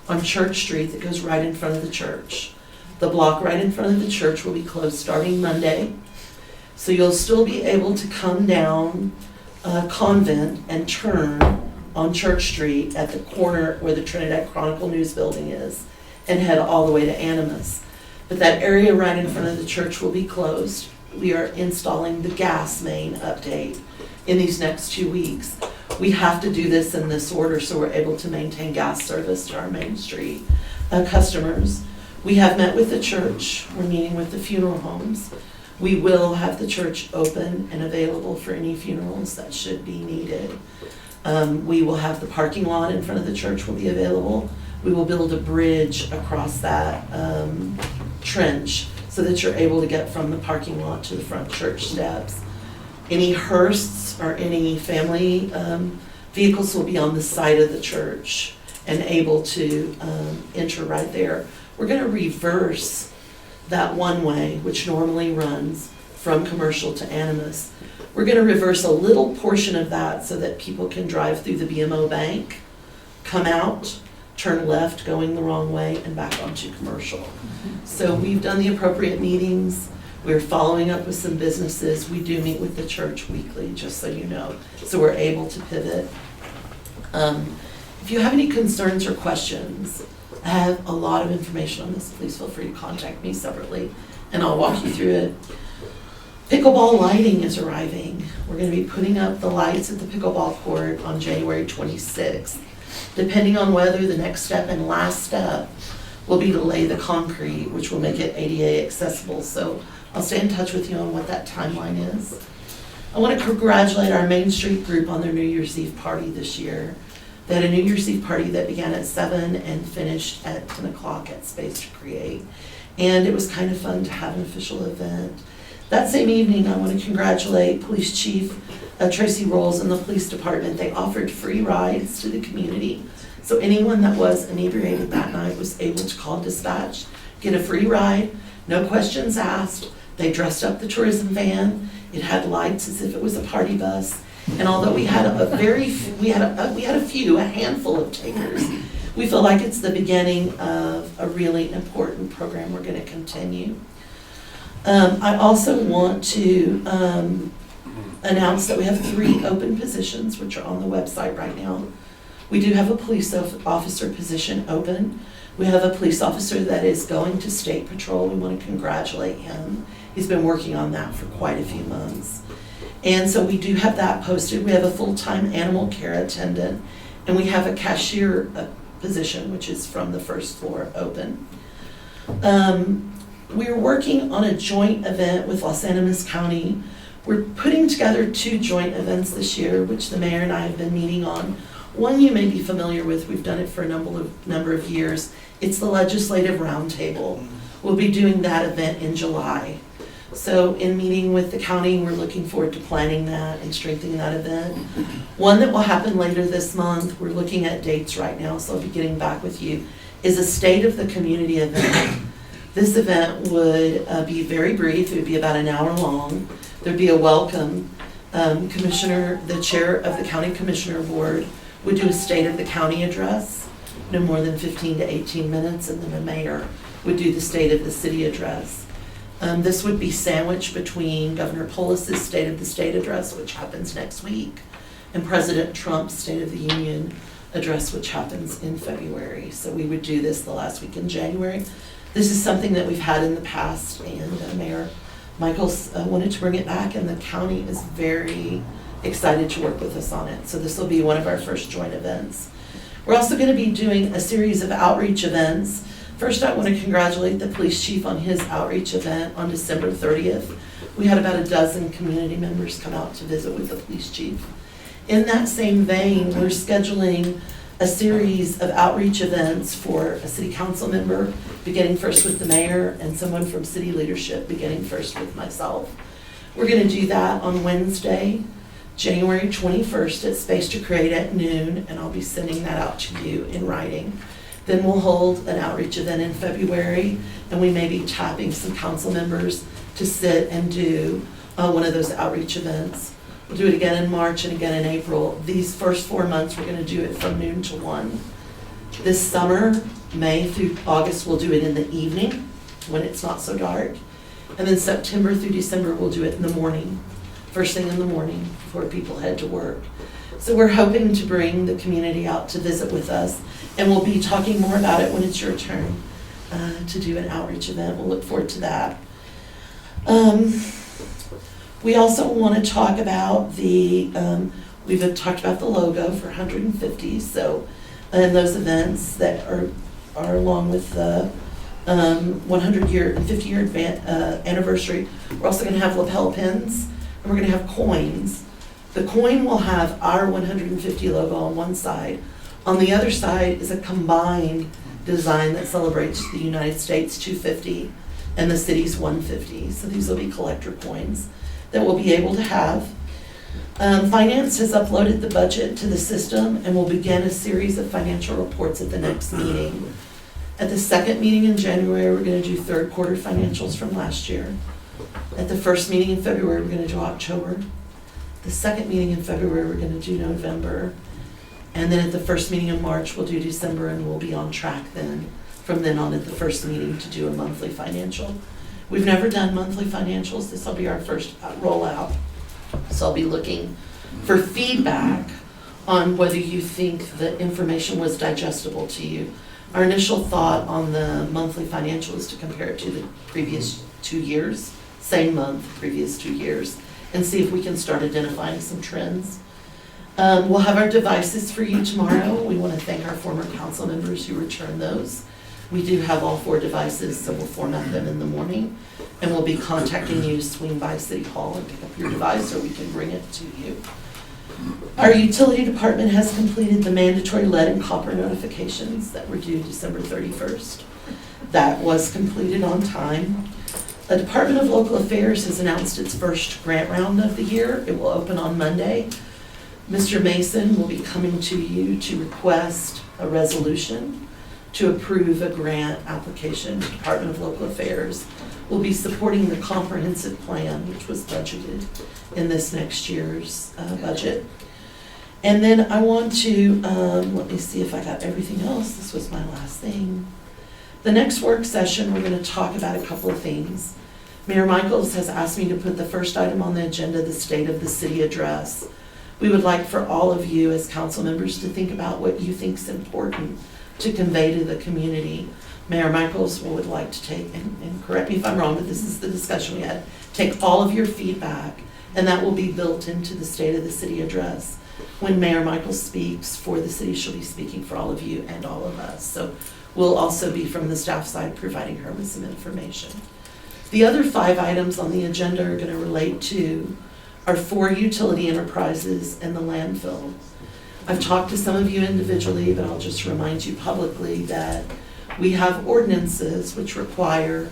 Speaker 1: on Church Street that goes right in front of the church. The block right in front of the church will be closed starting Monday. So you'll still be able to come down Convent and turn on Church Street at the corner where the Trinidad Chronicle News Building is and head all the way to Animas. But that area right in front of the church will be closed. We are installing the gas main update in these next 2 weeks. We have to do this in this order so we're able to maintain gas service to our Main Street customers. We have met with the church. We're meeting with the funeral homes. We will have the church open and available for any funerals that should be needed. We will have the parking lot in front of the church will be available. We will build a bridge across that trench so that you're able to get from the parking lot to the front church steps. Any hearses or any family vehicles will be on the side of the church and able to enter right there. We're going to reverse that one way, which normally runs from Commercial to Animas. We're going to reverse a little portion of that so that people can drive through the BMO Bank, come out, turn left going the wrong way, and back onto Commercial. So we've done the appropriate meetings. We're following up with some businesses. We do meet with the church weekly, just so you know, so we're able to pivot. If you have any concerns or questions, I have a lot of information on this. Please feel free to contact me separately, and I'll walk you through it. Pickleball lighting is arriving. We're going to be putting up the lights at the pickleball court on January 26th. Depending on whether the next step and last step will be to lay the concrete, which will make it ADA accessible. So I'll stay in touch with you on what that timeline is. I want to congratulate our Main Street group on their New Year's Eve party this year. They had a New Year's Eve party that began at 7 and finished at 10 o'clock at Space to Create. And it was kind of fun to have an official event. That same evening, I want to congratulate Police Chief Tracy Rolls and the police department. They offered free rides to the community. So anyone that was inebriated that night was able to call dispatch, get a free ride, no questions asked. They dressed up the tourism van. It had lights as if it was a party bus. And although we had a handful of takers, we feel like it's the beginning of a really important program we're going to continue. I also want to announce that we have 3 open positions, which are on the website right now. We do have a police officer position open. We have a police officer that is going to State Patrol. We want to congratulate him. He's been working on that for quite a few months. And so we do have that posted. We have a full-time animal care attendant, and we have a cashier position, which is from the first floor open. We're working on a joint event with Los Animas County. We're putting together 2 joint events this year, which the mayor and I have been meeting on. One you may be familiar with. We've done it for a number of years. It's the Legislative Roundtable. We'll be doing that event in July. So in meeting with the county, we're looking forward to planning that and strengthening that event. One that will happen later this month, we're looking at dates right now, so I'll be getting back with you, is a State of the Community event. This event would be very brief. It would be about an hour long. There'd be a welcome. Commissioner, the chair of the County Commissioner Board would do a State of the County address, no more than 15 to 18 minutes, and then the mayor would do the State of the City address. This would be sandwiched between Governor Polis's State of the State address, which happens next week, and President Trump's State of the Union address, which happens in February. So we would do this the last week in January. This is something that we've had in the past, and Mayor Michaels wanted to bring it back, and the county is very excited to work with us on it. So this will be one of our first joint events. We're also going to be doing a series of outreach events. First, I want to congratulate the police chief on his outreach event on December 30th. we had about a dozen community members come out to visit with the police chief. In that same vein, we're scheduling a series of outreach events for a city council member, beginning first with the mayor, and someone from city leadership, beginning first with myself. We're gonna do that on Wednesday, January 21st at Space to Create at noon, and I'll be sending that out to you in writing. Then we'll hold an outreach event in February, and we may be tapping some council members to sit and do one of those outreach events. We'll do it again in March and again in April. These first 4 months, we're gonna do it from noon to 1. This summer, May through August, we'll do it in the evening when it's not so dark. And then September through December, we'll do it in the morning, first thing in the morning before people head to work. So we're hoping to bring the community out to visit with us, and we'll be talking more about it when it's your turn to do an outreach event. We'll look forward to that. We also want to talk about we've talked about the logo for 150, so, and those events that are along with the 100-year and 50-year anniversary. We're also going to have lapel pins, and we're going to have coins. The coin will have our 150 logo on one side. On the other side is a combined design that celebrates the United States 250 and the city's 150. So these will be collector coins that we'll be able to have. Finance has uploaded the budget to the system, and we'll begin a series of financial reports at the next meeting. At the second meeting in January, we're going to do third quarter financials from last year. At the first meeting in February, we're going to do October. The second meeting in February, we're going to do November. And then at the first meeting in March, we'll do December, and we'll be on track then, from then on at the first meeting, to do a monthly financial. We've never done monthly financials. This will be our first rollout. So I'll be looking for feedback on whether you think the information was digestible to you. Our initial thought on the monthly financial is to compare it to the previous 2 years, same month, previous 2 years, and see if we can start identifying some trends. We'll have our devices for you tomorrow. We want to thank our former council members who returned those. We do have all 4 devices, so we'll format them in the morning, and we'll be contacting you to swing by City Hall and pick up your device, or we can bring it to you. Our utility department has completed the mandatory lead and copper notifications that were due December 31st. That was completed on time. The Department of Local Affairs has announced its first grant round of the year. It will open on Monday. Mr. Mason will be coming to you to request a resolution to approve a grant application. The Department of Local Affairs will be supporting the comprehensive plan, which was budgeted in this next year's budget. And then I want to, let me see if I got everything else. This was my last thing. The next work session, we're going to talk about a couple of things. Mayor Michaels has asked me to put the first item on the agenda, the State of the City Address. We would like for all of you as council members to think about what you think is important to convey to the community. Mayor Michaels would like to take, and correct me if I'm wrong, but this is the discussion we had, take all of your feedback, and that will be built into the State of the City Address. When Mayor Michaels speaks for the city, she'll be speaking for all of you and all of us. So we'll also be from the staff side providing her with some information. The other 5 items on the agenda are going to relate to our 4 utility enterprises and the landfill. I've talked to some of you individually, but I'll just remind you publicly that we have ordinances which require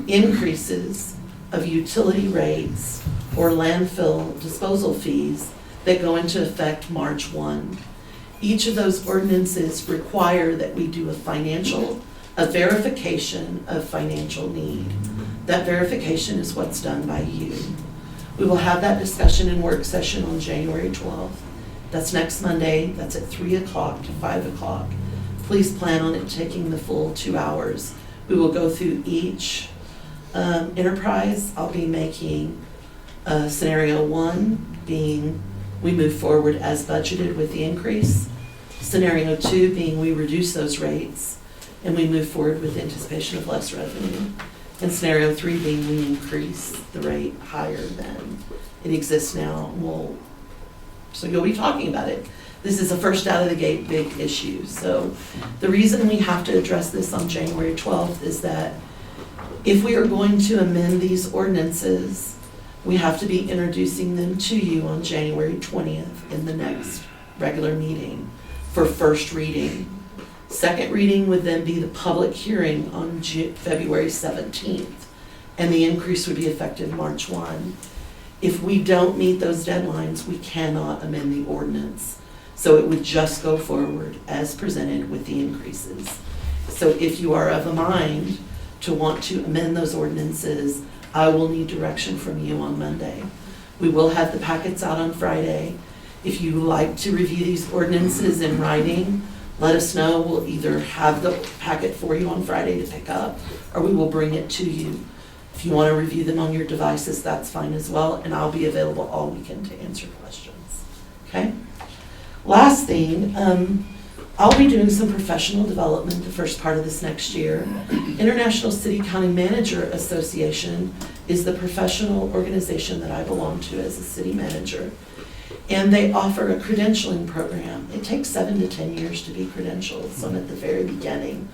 Speaker 1: increases of utility rates or landfill disposal fees that go into effect March 1. Each of those ordinances require that we do a verification of financial need. That verification is what's done by you. We will have that discussion in work session on January 12th. That's next Monday. That's at 3 o'clock to 5 o'clock. Please plan on it taking the full 2 hours. We will go through each enterprise. I'll be making scenario 1 being we move forward as budgeted with the increase. Scenario 2 being we reduce those rates and we move forward with anticipation of less revenue. And scenario 3 being we increase the rate higher than it exists now. So you'll be talking about it. This is a first out of the gate big issue. So the reason we have to address this on January 12th is that if we are going to amend these ordinances, We have to be introducing them to you on January 20th in the next regular meeting for first reading. Second reading would then be the public hearing on February 17th, and the increase would be effective March 1. If we don't meet those deadlines, we cannot amend the ordinance. So it would just go forward as presented with the increases. So if you are of a mind to want to amend those ordinances, I will need direction from you on Monday. We will have the packets out on Friday. If you like to review these ordinances in writing, let us know. We'll either have the packet for you on Friday to pick up, or we will bring it to you. If you want to review them on your devices, that's fine as well, and I'll be available all weekend to answer questions. Okay? Last thing, I'll be doing some professional development the first part of this next year. International City County Manager Association is the professional organization that I belong to as a city manager. And they offer a credentialing program. It takes 7 to 10 years to be credentialed, so I'm at the very beginning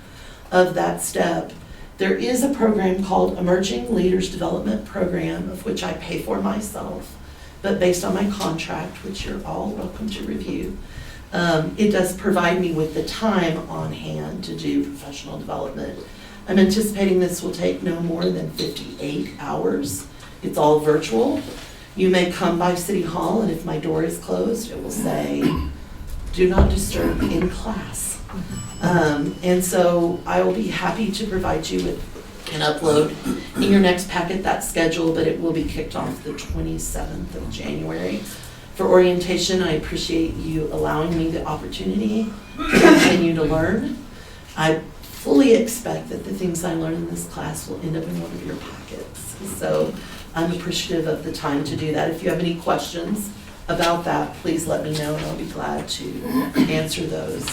Speaker 1: of that step. There is a program called Emerging Leaders Development Program, of which I pay for myself, but based on my contract, which you're all welcome to review, it does provide me with the time on hand to do professional development. I'm anticipating this will take no more than 58 hours. It's all virtual. You may come by City Hall, and if my door is closed, it will say, "Do not disturb in class." And so I will be happy to provide you with an upload in your next packet, that schedule, but it will be kicked off the 27th of January. For orientation, I appreciate you allowing me the opportunity to continue to learn. I fully expect that the things I learn in this class will end up in one of your packets. So I'm appreciative of the time to do that. If you have any questions about that, please let me know, and I'll be glad to answer those.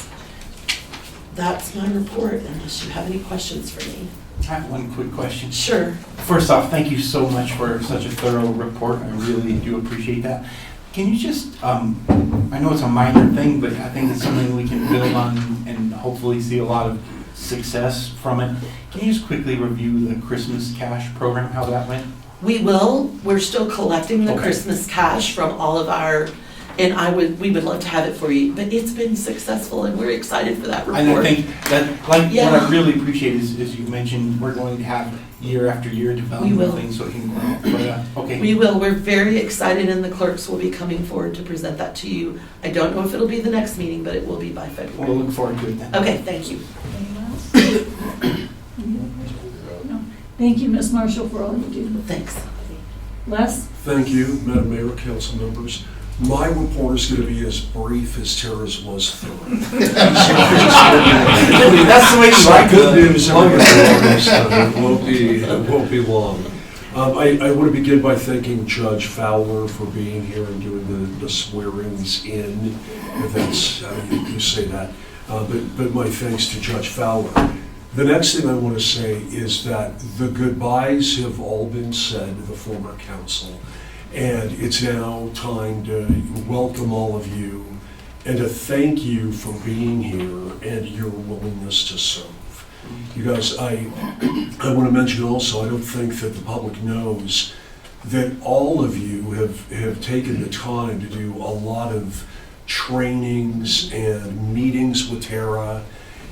Speaker 1: That's my report, unless you have any questions for me.
Speaker 2: I have one quick question.
Speaker 1: Sure.
Speaker 2: First off, thank you so much for such a thorough report. I really do appreciate that. Can you just, I know it's a minor thing, but I think it's something we can build on and hopefully see a lot of success from it. Can you just quickly review the Christmas cash program, how that went?
Speaker 1: We will. We're still collecting the
Speaker 2: Okay.
Speaker 1: Christmas cash from all of our, and we would love to have it for you, but it's been successful, and we're excited for that report.
Speaker 2: And I think that, like,
Speaker 1: Yeah.
Speaker 2: what I really appreciate is you mentioned we're going to have year after year
Speaker 1: We
Speaker 2: development
Speaker 1: will.
Speaker 2: things so it can grow. But, okay.
Speaker 1: We will. We're very excited, and the clerks will be coming forward to present that to you. I don't know if it'll be the next meeting, but it will be by February.
Speaker 2: We'll look forward to it then.
Speaker 1: Okay, thank you.
Speaker 10: No. Thank you, Ms. Marshall, for all you do.
Speaker 1: Thanks.
Speaker 10: Les?
Speaker 8: Thank you, Madam Mayor, council members. My report is going to be as brief as Tara's was thorough.
Speaker 2: That's the way you like
Speaker 8: Good
Speaker 2: it.
Speaker 8: news, it won't be long. I want to begin by thanking Judge Fowler for being here and doing the swearings in, if that's how you say that. But my thanks to Judge Fowler. The next thing I want to say is that the goodbyes have all been said to the former council, and it's now time to welcome all of you and to thank you for being here and your willingness to serve. You guys, I want to mention also, I don't think that the public knows that all of you have taken the time to do a lot of trainings and meetings with Tara,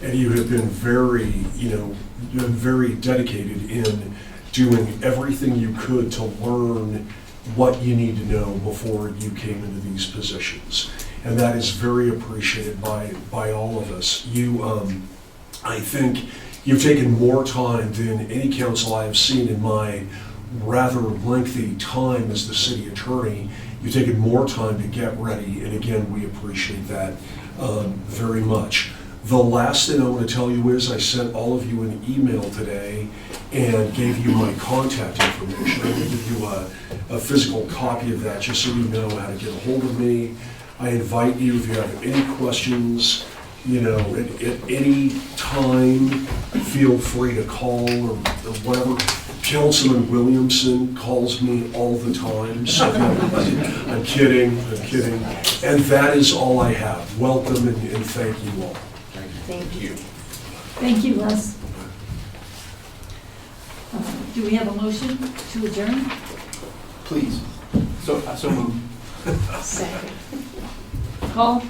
Speaker 8: and you have been very dedicated in doing everything you could to learn what you need to know before you came into these positions. And that is very appreciated by all of us. I think you've taken more time than any council I have seen in my rather lengthy time as the city attorney. You've taken more time to get ready, and again, we appreciate that very much. The last thing I want to tell you is I sent all of you an email today and gave you my contact information. I'm going to give you a physical copy of that just so you know how to get a hold of me. I invite you, if you have any questions, at any time, feel free to call or whatever. Councilman Williamson calls me all the time, so I'm kidding. And that is all I have. Welcome and thank you all.
Speaker 13: Thank you.
Speaker 10: Thank you, Les. Do we have a motion to adjourn?
Speaker 2: please. So move.
Speaker 13: Second.
Speaker 10: Call.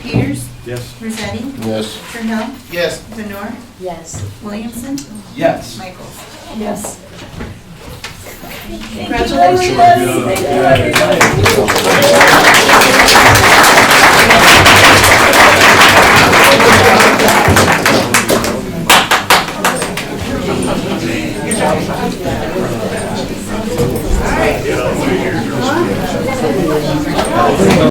Speaker 4: Peters,
Speaker 2: Yes.
Speaker 4: Rosetti,
Speaker 12: Yes.
Speaker 4: Trahell,
Speaker 18: Yes.
Speaker 4: Lenore,
Speaker 13: Yes.
Speaker 4: Williamson,
Speaker 2: Yes.
Speaker 4: Michaels.
Speaker 10: Yes.
Speaker 4: Congratulations.
Speaker 10: Thank you, everybody.